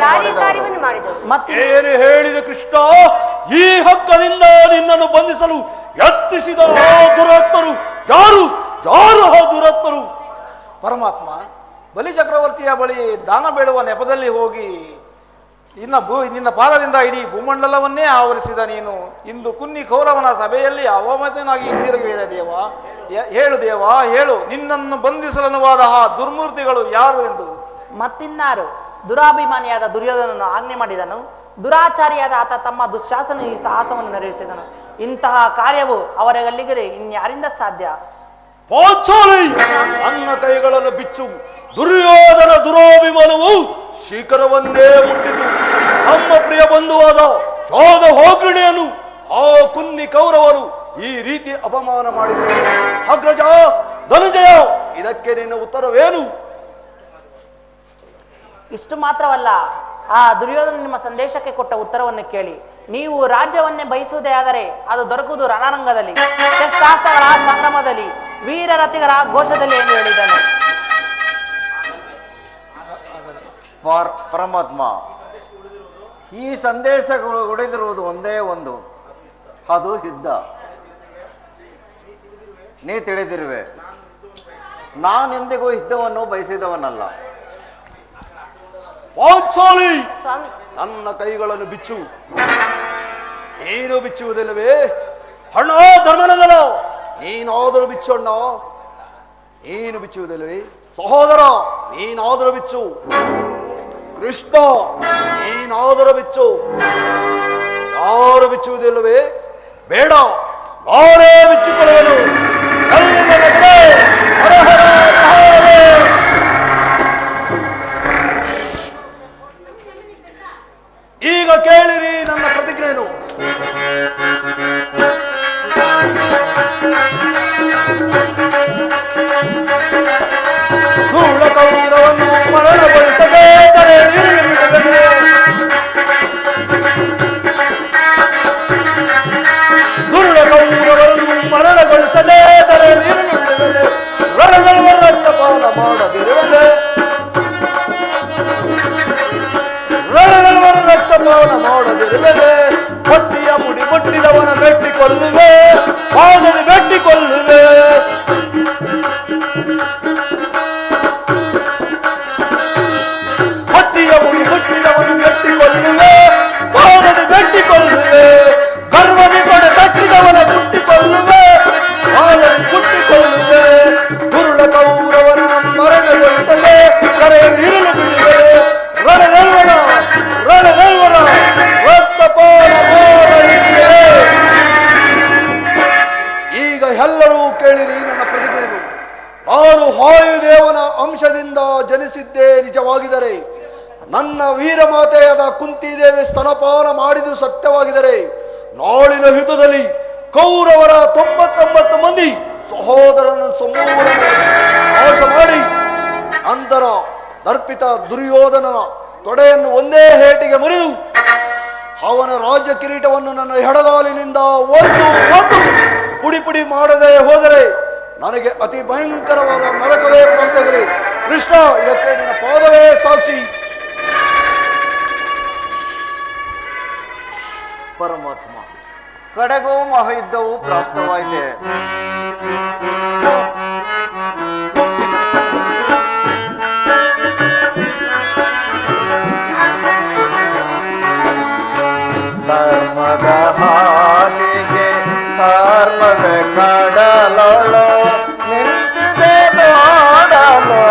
ಯಾರೇ ಕಾರ್ಯವನ್ನು ಮಾಡಿದರು? ಮತ್ತೆ ಏನು ಹೇಳಿದ ಕೃಷ್ಣ? ಈ ಹಕ್ಕದಿಂದ ನಿನ್ನನ್ನು ಬಂಧಿಸಲು ಯತ್ನಿಸಿದ ಆ ದುರಾತ್ಮರು ಯಾರು? ಯಾರು ಆ ದುರಾತ್ಮರು? ಪರಮಾತ್ಮ, ಬಲಿ ಚಕ್ರವರ್ತಿಯ ಬಳಿ ದಾನ ಬೇಡುವ ನೆಪದಲ್ಲಿ ಹೋಗಿ ನಿನ್ನ ಪಾದದಿಂದ ಇಡೀ ಭೂಮಂಡಲವನ್ನೇ ಆವರಿಸಿದ ನೀನು ಇಂದು ಕುನ್ನಿ ಕೌರವನ ಸಭೆಯಲ್ಲಿ ಅವಮತನಾಗಿ ಹಿಂದಿರುಗಿದ ದೇವ. ಹೇಳು ದೇವ, ಹೇಳು, ನಿನ್ನನ್ನು ಬಂಧಿಸಲನುವಾದ ಆ ದುರ್ಮೂರ್ತಿಗಳು ಯಾರು ಎಂದು. ಮತ್ತಿನ್ನಾರು? ದುರಾಭಿಮಾನಿಯಾದ ದುರ್ಯೋಧನನು ಆಜ್ಞೆ ಮಾಡಿದನು. ದುರಾಚಾರಿಯಾದ ಆತ ತಮ್ಮ ದುಶ್ಯಾಸನ ಈ ಸಾಹಸವನ್ನು ನೆರವೇರಿಸಿದನು. ಇಂತಹ ಕಾರ್ಯವು ಅವರಿಗಲ್ಲಿಗದೆ ಇನ್ಯಾರಿಂದ ಸಾಧ್ಯ? ಪಾಂಚಾಲಿ, ನನ್ನ ಕೈಗಳನ್ನು ಬಿಚ್ಚು. ದುರ್ಯೋಧನ ದುರಾಭಿಮಾನವು ಶಿಖರವನ್ನೇ ಮುಟ್ಟಿತು. ನಮ್ಮ ಪ್ರಿಯ ಬಂಧುವಾದ ಯೋಧ ಹೋಗ್ರಣಿಯನ್ನು ಆ ಕುನ್ನಿ ಕೌರವರು ಈ ರೀತಿ ಅಪಮಾನ ಮಾಡಿದರು. ಅಗ್ರಜ, ಧನುಜಯ, ಇದಕ್ಕೆ ನಿನ್ನ ಉತ್ತರವೇನು? ಇಷ್ಟು ಮಾತ್ರವಲ್ಲ, ಆ ದುರ್ಯೋಧನ ನಿಮ್ಮ ಸಂದೇಶಕ್ಕೆ ಕೊಟ್ಟ ಉತ್ತರವನ್ನು ಕೇಳಿ. ನೀವು ರಾಜ್ಯವನ್ನೇ ಬಯಸುವುದೇ ಆದರೆ ಅದು ದೊರಕುವುದು ರಣರಂಗದಲ್ಲಿ, ಶಸ್ತ್ರಾಸ್ತ್ರಗಳ ಸಂಗ್ರಾಮದಲ್ಲಿ, ವೀರರಥಿಗಳ ಘೋಷದಲ್ಲಿ ಎಂದು ಹೇಳಿದನು. ಪರಮಾತ್ಮ, ಈ ಸಂದೇಶಗಳು ಉಳಿದಿರುವುದು ಒಂದೇ ಒಂದು, ಅದು ಯುದ್ಧ. ನೀ ತಿಳಿದಿರುವೆ, ನಾನೆಂದಿಗೂ ಯುದ್ಧವನ್ನು ಬಯಸಿದವನಲ್ಲ. ಪಾಂಚಾಲಿ, ಸ್ವಾಮಿ, ನನ್ನ ಕೈಗಳನ್ನು ಬಿಚ್ಚು. ನೀನು ಬಿಚ್ಚುವುದಿಲ್ಲವೇ? ಹಣ ಧರ್ಮನದಲ್ಲ, ನೀನಾದರೂ ಬಿಚ್ಚು. ಅಣ್ಣ, ನೀನು ಬಿಚ್ಚುವುದಿಲ್ಲವೇ? ಸಹೋದರ, ನೀನಾದರೂ ಬಿಚ್ಚು. ಕೃಷ್ಣ, ನೀನಾದರೂ ಬಿಚ್ಚು. ಯಾರು ಬಿಚ್ಚುವುದಿಲ್ಲವೇ? ಬೇಡ, ನಾನೇ ಬಿಚ್ಚಿಕೊಳ್ಳುವನು. ಅಲ್ಲಿ ನನಗೆ ಹರ ಹರ ಮಹಾದೇವ. ಈಗ ಕೇಳಿರಿ ನನ್ನ ಪ್ರತಿಜ್ಞೆಯನ್ನು. ಧೂಳ ಕೌರವನ್ನು ಮರಣಗೊಳಿಸದೆ ತರೆ ನೀರಿಡುವೆ. ಧೂಳ ಕೌರವನ್ನು ಮರಣಗೊಳಿಸದೆ ತರೆ ನೀರಿಡುವೆ. ರಣಗಳ ರಕ್ತಪಾನ ಮಾಡದಿರುವೆ. ರಣಗಳ ರಕ್ತಪಾನ ಮಾಡದಿರುವೆ. ಹೊತ್ತಿಯ ಮುಡಿ ಮುಟ್ಟಿದವನ ಮೆಟ್ಟಿಕೊಳ್ಳುವೆ. ಪಾದದ ಮೆಟ್ಟಿಕೊಳ್ಳುವೆ. ಹೊತ್ತಿಯ ಮುಡಿ ಮುಟ್ಟಿದವನು ಮೆಟ್ಟಿಕೊಳ್ಳುವೆ. ಪಾದದ ಮೆಟ್ಟಿಕೊಳ್ಳುವೆ. ಗರ್ವದಿ ಕೊಡೆ ಕಟ್ಟಿದವನ ಕುಟ್ಟಿಕೊಳ್ಳುವೆ. ಪಾದದ ಕುಟ್ಟಿಕೊಳ್ಳುವೆ. ಗುರುಳ ಕೌರವನ ಮರಣಗೊಳಿಸದೆ ಕರೆ ಇರಲು ಬಿಡುವೆ. ರಣದಲ್ವನ ರಣದಲ್ವನ ರಕ್ತಪಾನ ಮಾಡಲಿದೆ. ಈಗ ಎಲ್ಲರೂ ಕೇಳಿರಿ ನನ್ನ ಪ್ರತಿಜ್ಞೆಯನ್ನು. ನಾನು ವಾಯುದೇವನ ಅಂಶದಿಂದ ಜನಿಸಿದ್ದೇ ನಿಜವಾಗಿದ್ದರೆ, ನನ್ನ ವೀರಮಾತೆಯಾದ ಕುಂತಿದೇವಿ ಸ್ತನಪಾನ ಮಾಡಿದು ಸತ್ಯವಾಗಿದ್ದರೆ, ನಾಳಿನ ಯುದ್ಧದಲ್ಲಿ ಕೌರವರ 99 ಮಂದಿ ಸಹೋದರನ ಸಂಪೂರ್ಣ ನಾಶ ಮಾಡಿ ನಂತರ ದರ್ಪಿತ ದುರ್ಯೋಧನನ ತೊಡೆಯನ್ನು ಒಂದೇ ಹೇಟಿಗೆ ಮುರಿದು ಅವನ ರಾಜ್ಯ ಕಿರೀಟವನ್ನು ನನ್ನ ಎಡಗಾಲಿನಿಂದ ಒಂದು ಪುಡಿ ಪುಡಿ ಮಾಡದೆ ಹೋದರೆ ನನಗೆ ಅತಿ ಭಯಂಕರವಾದ ನರಕವೇ ಪ್ರಾಪ್ತಿಯಾಗಲಿ. ಕೃಷ್ಣ, ಇದಕ್ಕೆ ನಿನ್ನ ಪಾದವೇ ಸಾಕ್ಷಿ. ಪರಮಾತ್ಮ, ಕಡೆಗೂ ಮಹಾಯುದ್ಧವು ಪ್ರಾಪ್ತವಾಯಿತೆ. ಧರ್ಮದ ಹಾದಿಗೆ ಧರ್ಮದ ಕಡಲೊಳು ನಿಂತಿದೆ ನೋಡಲು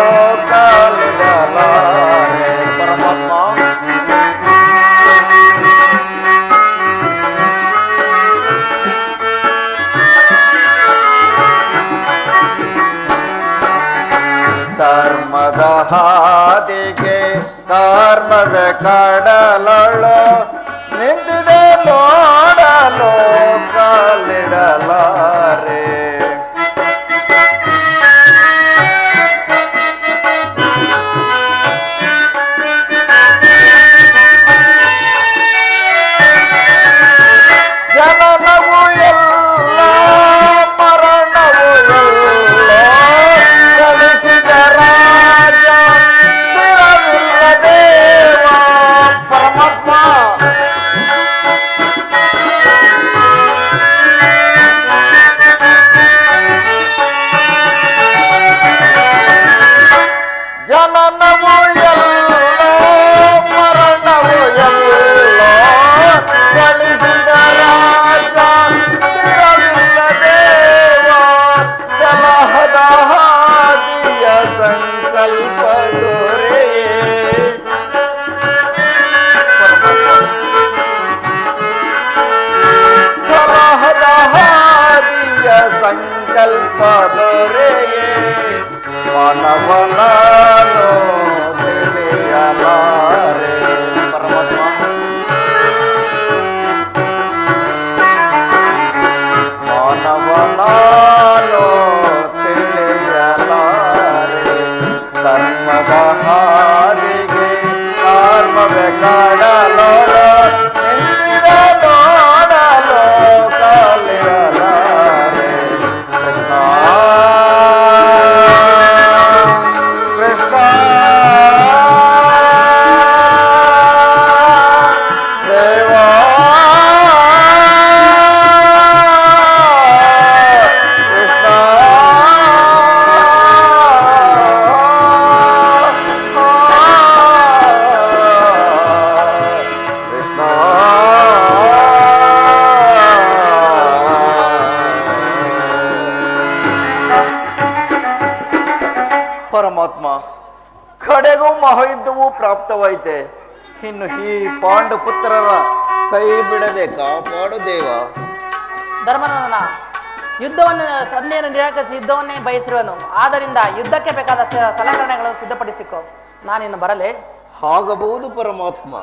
ಕಾಲುಗಳಾರೆ. ಪರಮಾತ್ಮ, ಧರ್ಮದ ಹಾದಿಗೆ ಧರ್ಮವೇ ಕಡಲಳು ನಿಂತಿದೆ ನೋಡಲು ಕಾಲಿಡಲಾರೆ. ಜನನವು ಎಲ್ಲ ಮರಣವು ಎಲ್ಲ ಗಳಿಸಿದ ರಾಜ ಸ್ಥಿರವಿಲ್ಲ ದೇವ ಪರಮಾತ್ಮ. ಜನನವು ಎಲ್ಲ ಮರಣವು ಎಲ್ಲ ಗಳಿಸಿದ ರಾಜ ಸ್ಥಿರವಿಲ್ಲ ದೇವ ಕಲಹದ ಹಾದಿಯ ಸಂಕಲ್ಪ ದೊರೆಯೇ. ಕಲಹದ ಹಾದಿಯ ಸಂಕಲ್ಪ ದೊರೆಯೇ ಮನವನಾನು ತಿಳಿಯಲಾರೆ. ಪರಮಾತ್ಮ ಮಾನವನಾನು ತಿಳಿಯಲಾರೆ. ಧರ್ಮದ ಹಾದಿಗೆ ಧರ್ಮವೇ ಕಾಡಲೋಳು ನಿಂತಿದ ನೋಡಲು ಕಾಲಿಡಲಾರೆ. ಕೃಷ್ಣ ಕೃಷ್ಣ ದೇವಾ ಕೃಷ್ಣ ಕೃಷ್ಣ ಪರಮಾತ್ಮ ಕಡೆಗೂ ಮಹಾಯುದ್ಧವು ಪ್ರಾಪ್ತವಾಯಿತೆ. ಇನ್ನು ಈ ಪಾಂಡುಪುತ್ರರ ಕೈ ಬಿಡದೆ ಕಾಪಾಡು ದೇವ. ಧರ್ಮನಂದನ, ಯುದ್ಧವನ್ನು ಸಂಧಿಯನ್ನು ನಿರಾಕರಿಸಿ ಯುದ್ಧವನ್ನೇ ಬಯಸಿರುವನು. ಆದ್ದರಿಂದ ಯುದ್ಧಕ್ಕೆ ಬೇಕಾದ ಸಲಕರಣೆಗಳನ್ನು ಸಿದ್ಧಪಡಿಸಿಕೊ. ನಾನಿನ್ನು ಬರಲೇ? ಆಗಬಹುದು ಪರಮಾತ್ಮ.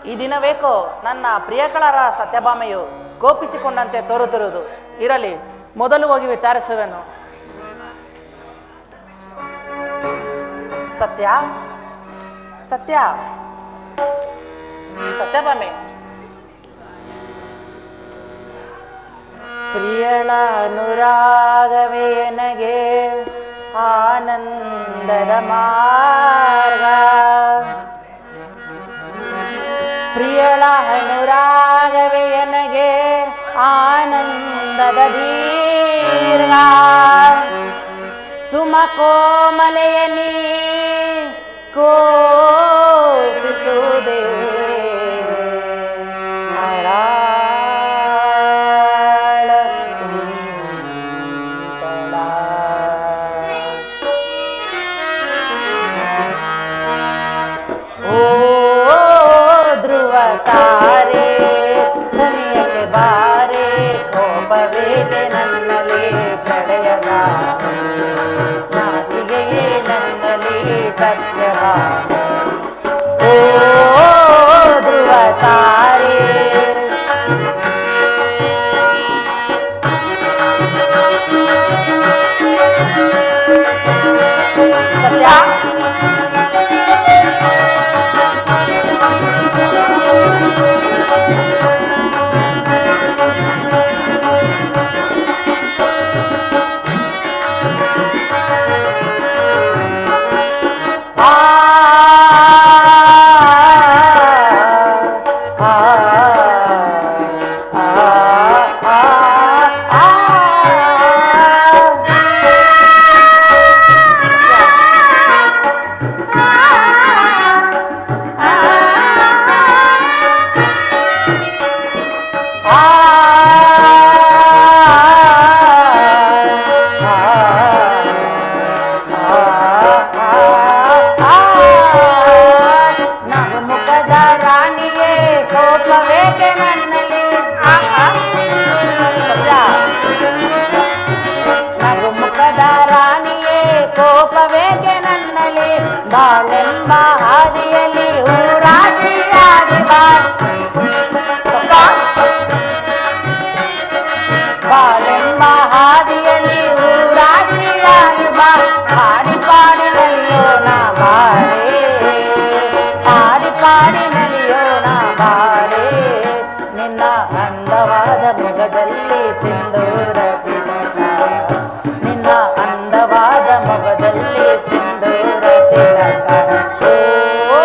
ಈ ದಿನವೇಕೋ ನನ್ನ ಪ್ರಿಯಕಳರ ಸತ್ಯಭಾಮೆಯು ಕೋಪಿಸಿಕೊಂಡಂತೆ ತೋರುತ್ತಿರುವುದು. ಇರಲಿ, ಮೊದಲು ಹೋಗಿ ವಿಚಾರಿಸುವೆನು. ಸತ್ಯ ಸತ್ಯ ಸತ್ಯಭಾಮೆ, ಪ್ರಿಯಳ ಅನುರಾಗವೇ ನನಗೆ ಆನಂದದ ಮಾರ್ಗ, ಪ್ರಿಯಳ ಅನುರಾಗವೇ ನನಗೆ ಆನಂದದ ದೀರ್ಘ, ಸುಮಕೋಮಲೆಯ ನೀ ಕೋಪಿಸುವುದೇ ಹರಾಳ ಕುಂತಳ. ಓ ಧ್ರುವ ತಾರೆ ಸನಿಯಕ್ಕೆ ಬಾರೆ, ಕೋಪವೇಕೆ ನನ್ನಲ್ಲಿ ಪ್ರಳಯದ ನಾಚಿಗೆಯೇ ನನ್ನಲ್ಲಿ ಸತ್ಯಭಾಮೆ. ಓ ಧ್ರುವ ತಾರೆ ಸತ್ಯ ಕೋಪವೇಕೆ ನನ್ನಲ್ಲಿ, ಬಾಳೆಂಬ ಹಾದಿಯಲ್ಲಿ ಹೂರಾಶಿಯಾಗಿ ಬಾ, ಬಾಳೆಂಬ ಹಾದಿಯಲ್ಲಿ ಹೂರಾಶಿಯಾಗಿ ಬಾ, ಪಾಡಿ ಪಾಡಿ ನಲಿಯೋಣ ಬಾರೆ, ಪಾಡಿ ಪಾಡಿ ನಲಿಯೋಣ ಬಾರೆ, ನಿನ್ನ ಅಂದವಾದ ಮೊಗದಲ್ಲಿ ಸಿಂಧೂರ ತಿಲಕ, ನಿನ್ನ ಅಂದವಾದ ಮೊಗದಲ್ಲಿ ಸಿಂಧೂರ ತಿಲಕ. ಓ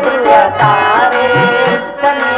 ಧ್ರುವ ತಾರೆ ಸನಿ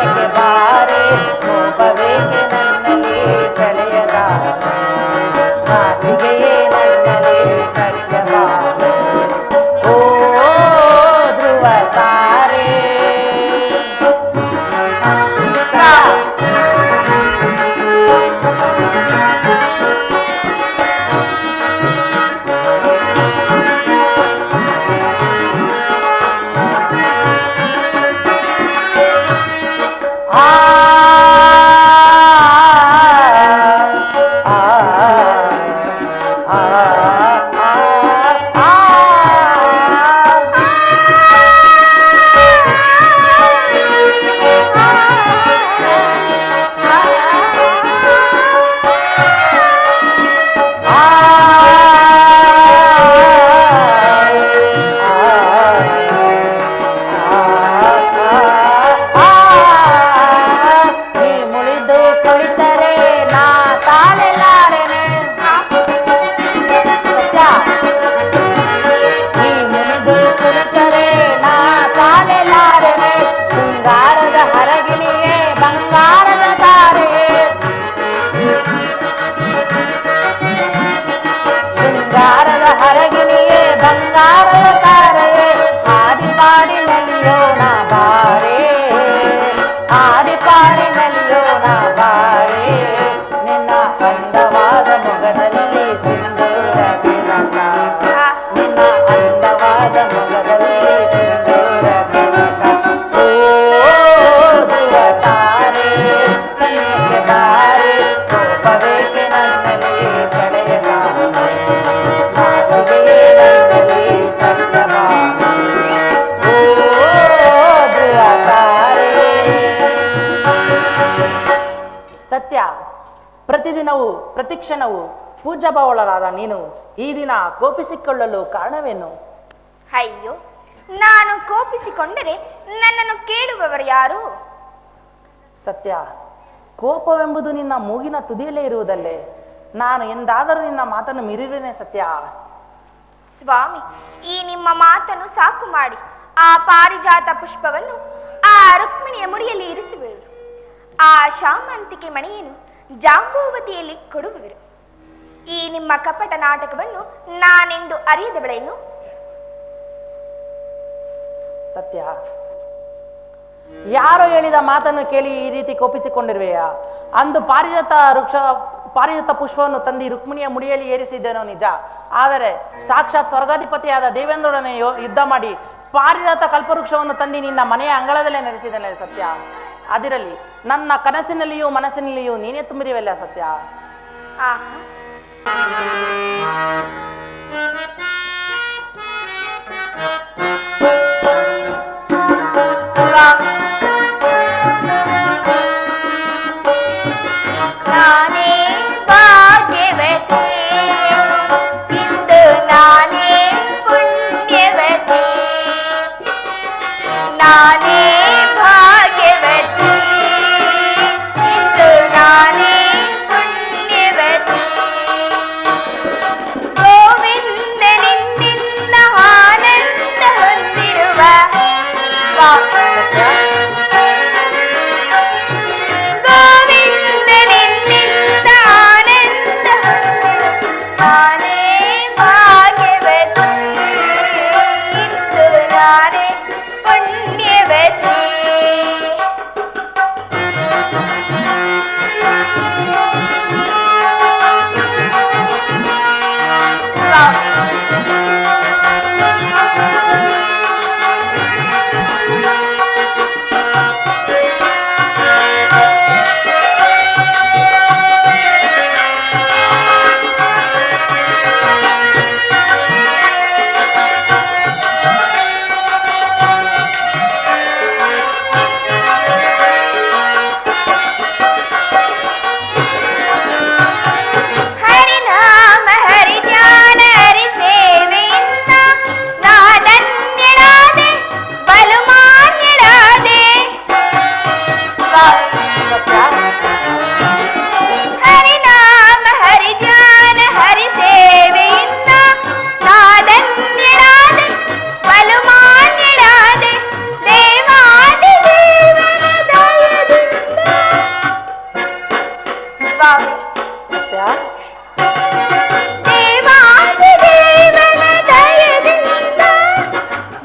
ಸತ್ಯ, ಪ್ರತಿದಿನವೂ ಪ್ರತಿಕ್ಷಣವೂ ಪೂಜ್ಯಭಾವಳರಾದ ನೀನು ಈ ದಿನ ಕೋಪಿಸಿಕೊಳ್ಳಲು ಕಾರಣವೇನು? ಅಯ್ಯೋ, ನಾನು ಕೋಪಿಸಿಕೊಂಡರೆ ನನ್ನನ್ನು ಕೇಳುವವರು ಯಾರು? ಸತ್ಯ, ಕೋಪವೆಂಬುದು ನಿನ್ನ ಮೂಗಿನ ತುದಿಯಲ್ಲೇ ಇರುವುದಲ್ಲೇ. ನಾನು ಎಂದಾದರೂ ನಿನ್ನ ಮಾತನ್ನು ಮೀರಿರೇನೆ ಸತ್ಯ? ಸ್ವಾಮಿ, ಈ ನಿಮ್ಮ ಮಾತನ್ನು ಸಾಕು ಮಾಡಿ ಆ ಪಾರಿಜಾತ ಪುಷ್ಪವನ್ನು ಆ ರುಕ್ಮಿಣಿಯ ಮುಡಿಯಲ್ಲಿ ಇರಿಸುವರು. ಆ ಶಾಮಂತಿಕೆ ಮಣಿಯನ್ನು ಜಾಂಬೂವತಿಯಲ್ಲಿ ಕೊಡುವರು. ಈ ನಿಮ್ಮ ಕಪಟ ನಾಟಕವನ್ನು ನಾನೆಂದು ಅರಿಯದವಳೇನು? ಸತ್ಯ, ಯಾರೋ ಹೇಳಿದ ಮಾತನ್ನು ಕೇಳಿ ಈ ರೀತಿ ಕೋಪಿಸಿಕೊಂಡಿರುವೆಯಾ? ಅಂದು ಪಾರಿಜಾತ ಪುಷ್ಪವನ್ನು ತಂದು ರುಕ್ಮಿಣಿಯ ಮುಡಿಯಲ್ಲಿ ಏರಿಸಿದ್ದೇನೋ ನಿಜ. ಆದರೆ ಸಾಕ್ಷಾತ್ ಸ್ವರ್ಗಾಧಿಪತಿಯಾದ ದೇವೇಂದ್ರೊಡನೆ ಯುದ್ಧ ಮಾಡಿ ಪಾರಿಜಾತ ಕಲ್ಪವೃಕ್ಷವನ್ನು ತಂದು ನಿನ್ನ ಮನೆಯ ಅಂಗಳದಲ್ಲೇ ನೆಲೆಸಿದ್ದೇನೆ ಸತ್ಯ. ಅದಿರಲಿ, ನನ್ನ ಕನಸಿನಲ್ಲಿಯೂ ಮನಸ್ಸಿನಲ್ಲಿಯೂ ನೀನೇ ತುಂಬಿರುವೆಲ್ಲ ಸತ್ಯ. ಆಹಾ, ಸ್ವಾಮಿ, ನಾನೇ ಭಾಗ್ಯವತಿ, ಇಂದು ನಾನೇ ಪುಣ್ಯವತಿ, ನಾನೇ ಭಾಗ್ಯವತಿ, ಇಂದು ನಾನೇ ಪುಣ್ಯವತಿ. ಗೋವಿಂದನಿಂದ ಆನಂದ ಹೊಂದಿರುವ ಸ್ವಾಮಿ, ಗೋವಿಂದನಿಂದ ಆನಂದ ನಾನೇ ಭಾಗ್ಯವತಿ, ಇಂದು ನಾನೇ ಪುಣ್ಯವತಿ. ಸ್ವಾಮಿ, ಹರಿನಾಮ ಹರಿ ಧ್ಯಾನ ಹರಿ ಸೇವೆಯಿಂದ ನಾ ಧನ್ಯಳಾದೆ, ಬಲು ಮಾನ್ಯಳಾದೆ. ಸ್ವಾಮಿ, ಸತ್ಯ, ಹರಿನಾಮ ಹರಿ ಧ್ಯಾನ ಹರಿ ಸೇವೆಯಿಂದ ನಾ ಧನ್ಯಳಾದೆ, ಬಲು ಮಾನ್ಯಳಾದೆ. ದೇವಾದಿ ದೇವನ ದಯದಿಂದ ಸ್ವಾಮಿ, ಸತ್ಯ, ದೇವಾದಿ ದೇವನ ದಯದಿಂದ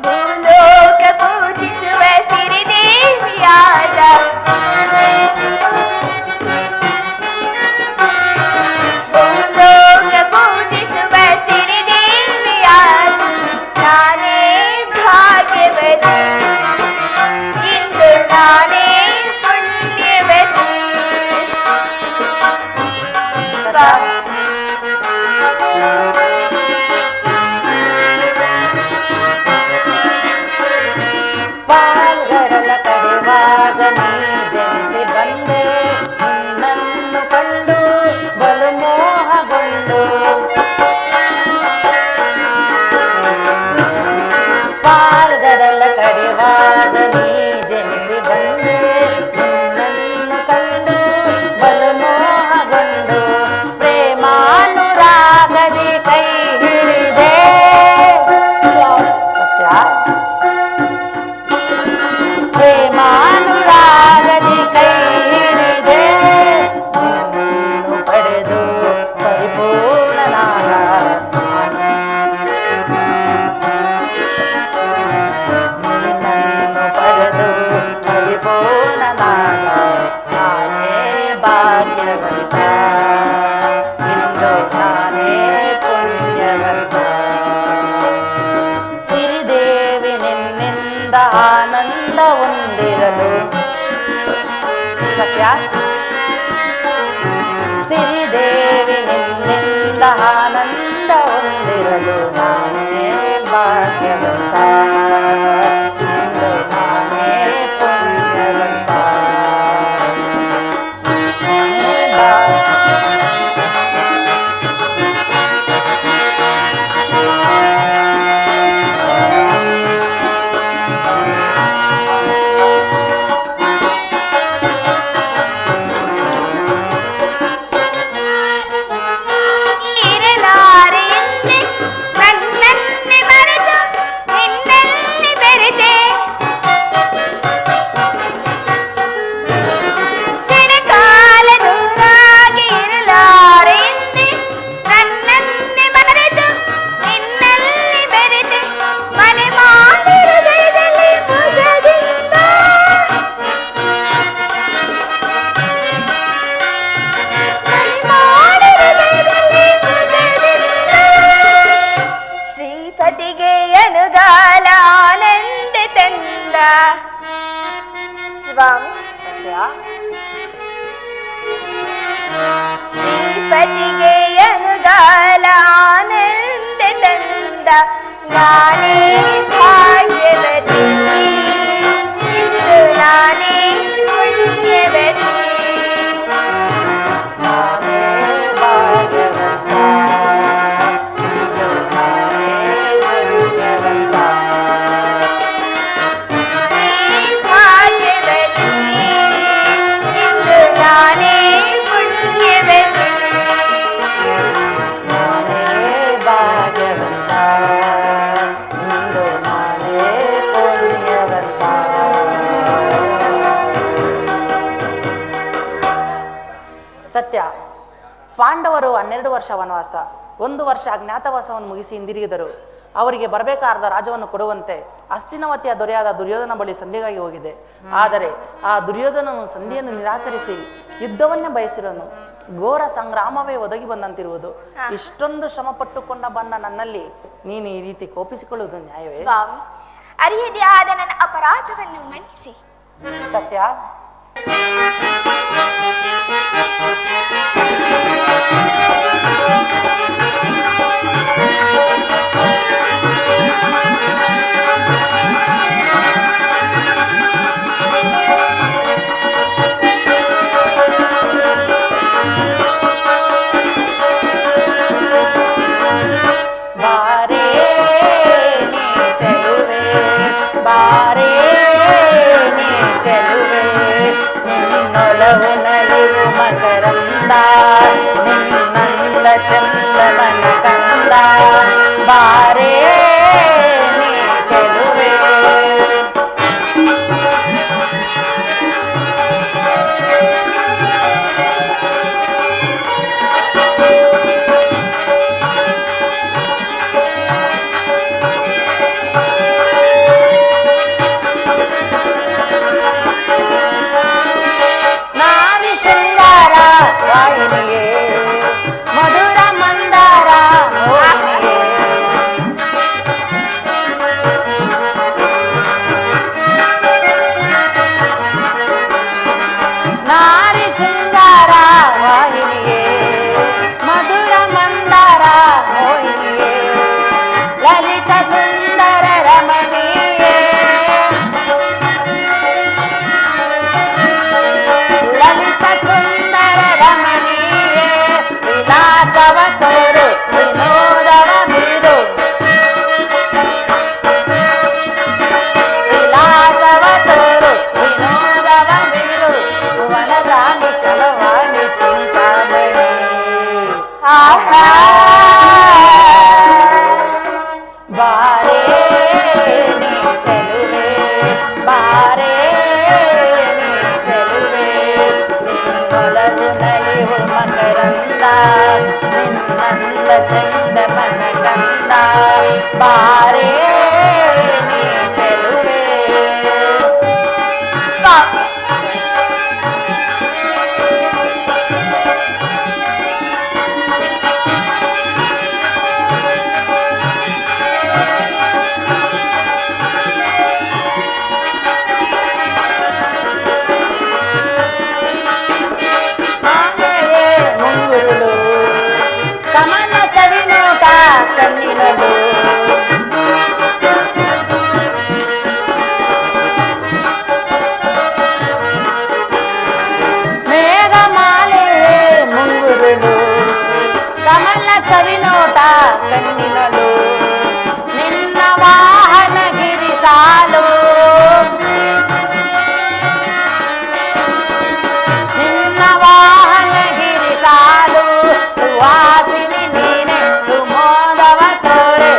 ಭೂಲೋಕ ಪೂಜಿಸುವ ಸಿರಿದೇವಿಯಾದ ಭೂಲೋಕ ಪೂಜಿಸುವ ಸಿರಿದೇವಿಯಾದ ನಾನೇ ಭಾಗ್ಯವತಿ, ಇಂದು ನಾನೇ ಪುಣ್ಯವತಿ. ಸ್ವಾಮಿ, ಪಾಲ್ಗಡಲ ಕಡೆವಾಗ ನೀ ಜನಿಸಿ ಬಂದೆ, ನಿನ್ನನ್ನು ಕಂಡು ಬಲು ಮೋಹಗೊಂಡು. ಪಾಲ್ಗಡಲ ಕಡೆವಾಗ ನೀ ಜನಿಸಿ ಬಂದೆ, ನಿನ್ನನ್ನು ಕಂಡು ಬಲು ಮೋಹಗೊಂಡು. ಪ್ರೇಮಾನುರಾಗದಿ ಕೈ ಹಿಡಿದೆ ಸತ್ಯ, ಪ್ರೇಮಾನುರಾಗದಿ ಕೈ ಹಿಡಿದೆ, ನಿನ್ನನ್ನು ಪಡೆದು ಪರಿಪೂರ್ಣನಾದ, ನಿನ್ನನ್ನು ಪಡೆದು ಪರಿಪೂರ್ಣನಾದ ನಾನೇ ಭಾಗ್ಯವಂತ, ಇಂದು ನಾನೇ ಪುಣ್ಯವಂತ. ಸಿರಿದೇವಿ ನಿನ್ನಿಂದ ಆನಂದ ಹೊಂದಿರಲು ಸತ್ಯ, ಸಿರಿದೇವಿ ನಿನ್ನಿಂದ ಆನಂದ ಹೊಂದಿರಲು ನಾನೇ ಭಾಗ್ಯವಂತ, ಇಂದು ನಾನೇ ಪುಣ್ಯವಂತ. ಸ್ವಾಮಿ. ಶ್ರೀಪತಿಗೆ ಅನುಗಾಲ ಆನಂದ ತಂದ ನಾನೇ ಭಾಗ್ಯವತಿ, ಇಂದು ನಾನೇ ಪುಣ್ಯವತಿ. ನಾನೇ ಭಾಗ್ಯವಂತ, ಇಂದು ನಾನೇ ಪುಣ್ಯವಂತ. ಭಾಗ್ಯವತಿ, ಇಂದು ನಾನೇ ಪುಣ್ಯವತಿ. ನಾನೇ ಭಾಗ್ಯವಂತ, ಇಂದು ನಾನೇ ಪುಣ್ಯವಂತ. ಸತ್ಯ, ಪಾಂಡವರು 12 ವರ್ಷ ವನವಾಸ, 1 ವರ್ಷ ಅಜ್ಞಾತವಾಸವನ್ನು ಮುಗಿಸಿ ಹಿಂದಿರುಗಿದರು. ಅವರಿಗೆ ಬರಬೇಕಾದ ರಾಜ್ಯವನ್ನು ಕೊಡುವಂತೆ ಹಸ್ತಿನವತಿಯ ದೊರೆಯಾದ ದುರ್ಯೋಧನ ಬಳಿ ಸಂಧಿಗಾಗಿ ಹೋಗಿದೆ. ಆದರೆ ಆ ದುರ್ಯೋಧನನು ಸಂಧಿಯನ್ನು ನಿರಾಕರಿಸಿ ಯುದ್ಧವನ್ನೇ ಬಯಸಿರೋನು. ಘೋರ ಸಂಗ್ರಾಮವೇ ಒದಗಿ ಬಂದಂತಿರುವುದು. ಇಷ್ಟೊಂದು ಶ್ರಮ ಪಟ್ಟುಕೊಂಡ ಬಂದ ನನ್ನಲ್ಲಿ ನೀನು ಈ ರೀತಿ ಕೋಪಿಸಿಕೊಳ್ಳುವುದು ನ್ಯಾಯವೇ? ಸ್ವಾಮಿ, ಅರಿಯದೇ ಆದ ನನ್ನ ಅಪರಾಧವನ್ನು ಮನ್ನಿಸಿ. ಸತ್ಯ, ಬಾರೇ ನೀ ಚೆಲುವೆ, ಬಾರೇ ನೀ ಚೆಲುವೆ, ನಿನ್ನೊಲವು ನಲಿವು ಮಕರಂದ, ನಿನ್ನಂದ ಚಂದಮನ ಕಂದ. ಬಾರೇ ನೀ ಚೆಲುವೆ. ನಾರಿ ಶೃಂಗಾರ ವಾಹಿನಿಯೇ, ಮಧುರ ಮಂದಾರ ಮೋಹಿನಿಯೇ. ನಾರಿ ಶೃಂಗಾರ ವಾಹಿನಿಯೇ, ಮಧುರ ಮಂದಾರ ಮೋಹಿನಿಯೇ, ಲಲಿತ ಸುಂದರ ರಮಣೀಯೇ, ಲಲಿತ ಸುಂದರ ರಮಣೀಯೇ. ವಿಲಾಸವ ತೋರು, ವಿನೋದವ ಬೀರು, ವಿಲಾಸವ ತೋರು, ವಿನೋದವ ಬೀರು. ವನರಾಣಿ ಕಲವಾಣಿ ಚಿಂತಾಮಣಿ. ಆಹಾ, ಬಾರೇ ನೀ ಚೆಲುವೆ, ಬಾರೇ ನೀ ಚೆಲುವೆ, ನಿನ್ನೊಲವು ನಲಿವು ಮಕರಂದ, ನಿನ್ನಂದ ಚಂದ ಮನ ಕಂದ. ಬಾರೇ ನೀ ಚೆಲುವೆ. ಸ್ವಾಮಿ, ಆನೆಯೇ ಮುಂಗುರುಳು, ಕಮಲ ಸವಿನೋಟ ಕಣ್ಣಿನಳು. ಮೇಘಮಾಲೆಯೇ ಮುಂಗುರುಳು, ಕಮಲ ಸವಿನೋಟ ಕಣ್ಣಿನಳು. ನಿನ್ನ ವಾಹನ ಗಿರಿ ಸಾಲು, ನಿನ್ನ ವಾಹನ ಗಿರಿ ಸಾಲು. ಸುವಾಸಿನಿ ನೀನೆ ಸುಮೋದವ ತೋರೆ,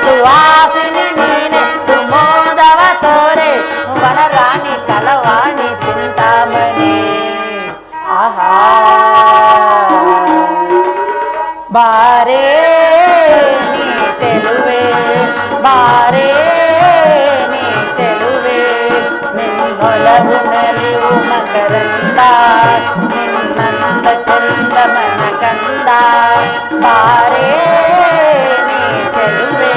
ಸುವಾಸಿನಿ ನೀನೆ ಸುಮೋದವ ತೋರೆ. ವನರಾಣಿ ಕಲವಾಣಿ ಚಿಂತಾಮಣಿ. ಆಹಾ, ಬಾರೇ ನೀ ಚೆಲುವೆ, ಬಾರೇ ನೀ ಚೆಲುವೆ, ನಿನ್ನೊಲವು ನಲಿವು ಮಕರಂದ, ನಿನ್ನಂದ ಚಂದ ಮನ ಕಂದ. ಬಾರೇ ನೀ ಚೆಲುವೆ.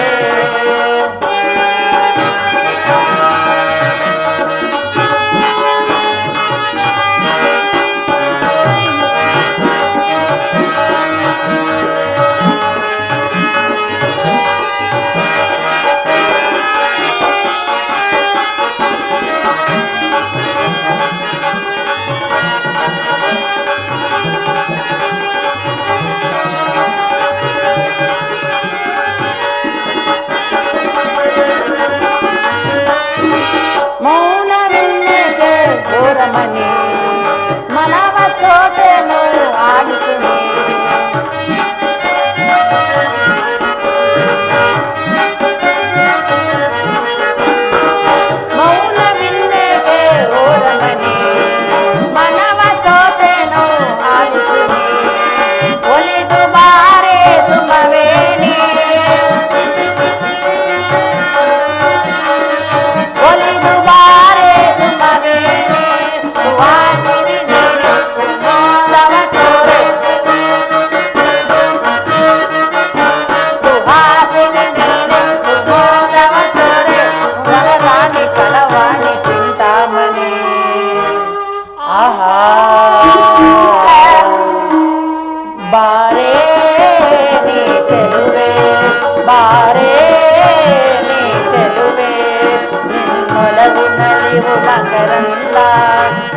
ನೊಲವು ನಲಿವು ಮಕರಂದ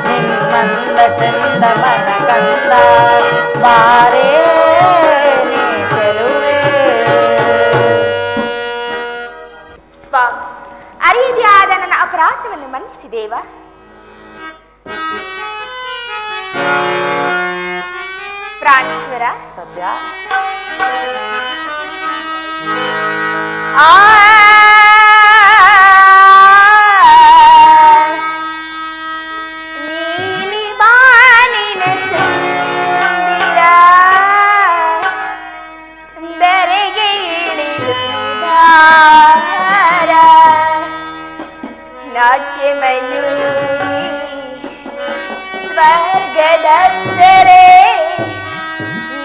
ನಿನ್ನಂದ ಚಂದ ಮನ ಕಂದ ಬಾರೇ ನೀ ಚೆಲುವೆ. ಸ್ವಾಮಿ, ಅರಿಯದೇ ಆದ ನನ್ನ ಅಪರಾಧವನ್ನು ಮನ್ನಿಸಿದೇವ. ಪ್ರಾಣೇಶ್ವರ, ಸತ್ಯ ನೀಲಿ ಬಾನಿನ ಚಂದಿರ ಧರೆಗೆ ಇಳಿದು ನಿಧಾರ ನಾಟ್ಯ ಮಯೂರಿ ಸ್ವರ್ಗದ ಅಪ್ಸರೆ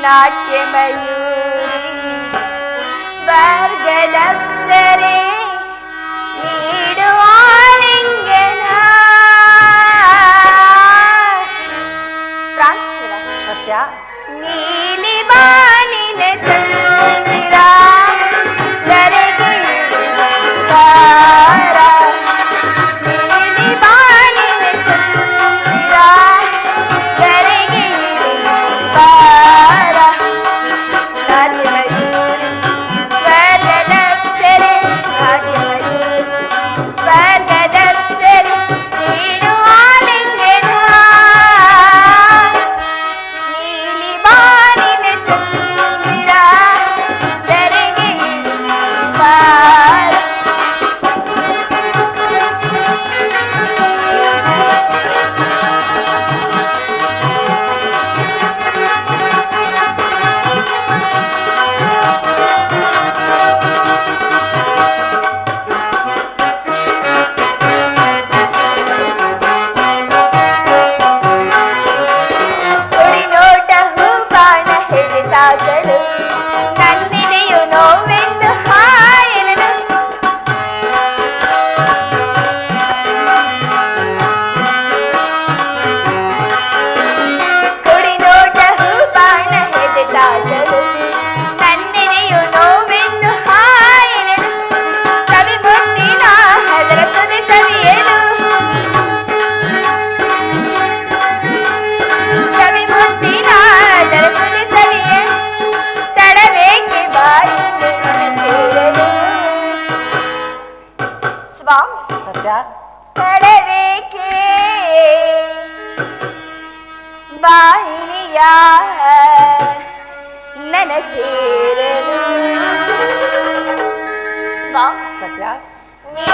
ನಾಟ್ಯ ಮಯೂರಿ ಸ್ವರ್ಗದ ಅಪ್ಸರೆ ನೀಡುವ ಲಿಂಗನ. ಪ್ರಾಣೇಶ್ವರ, ಸತ್ಯ ನೀಲಿ ಬಾನಿನ ಚಂದಿರ ಧರೆಗೆ ಇಳಿದು ನಿಧಾರ ನೀಲಿ ಬಾನಿನ ಚಂದಿರ ಧರೆಗೆ ಇಳಿದು ನಿಧಾರ ನಾಟ್ಯ ಮಯೂರಿ ಸ್ವರ್ಗದ ಅಪ್ಸರೆ ನಾಟ್ಯ ಮಯೂರಿ ಸ್ವರ್ಗದ ಅಪ್ಸರೆ ನೀಡುವ ಲಿಂಗನ. ನೀಲಿ ಬಾನಿನ ಚಂದಿರ ಧರೆಗೆ ಇಳಿದು ನಿಧಾರ. ಕುಡಿನೋಟ ಹೂಬಾಣ ಹೆದೆತಾಗಲು ನನ್ನೆದೆಯು ನೋವೆಂದು ಹಾಯನನು. ಕುಡಿನೋಟ ಹೂಬಾಣ ಹೆದೆತಾಗಲು ನನ್ನೆದೆಯು ನೋವೆಂದು ಹಾಯನನು. ಸವಿ ಮುತ್ತಿನ ಅದರ ಸುದೆ ಸವಿಯಲು ಸವಿ ಮುತ್ತಿನ ಅದರ ಸುದೆ ಸವಿಯಲು ತಡಬೇಕೆ ಬಾರಿ ಸೇರಲು. ಸ್ವಾಮಿ, ಸತ್ಯ ತಡಬೇಕೆ ಬಾಯಿಲಿಯ ನನ ಸೇರಲು. ಸ್ವಾಮಿ, ಸತ್ಯ ನೀ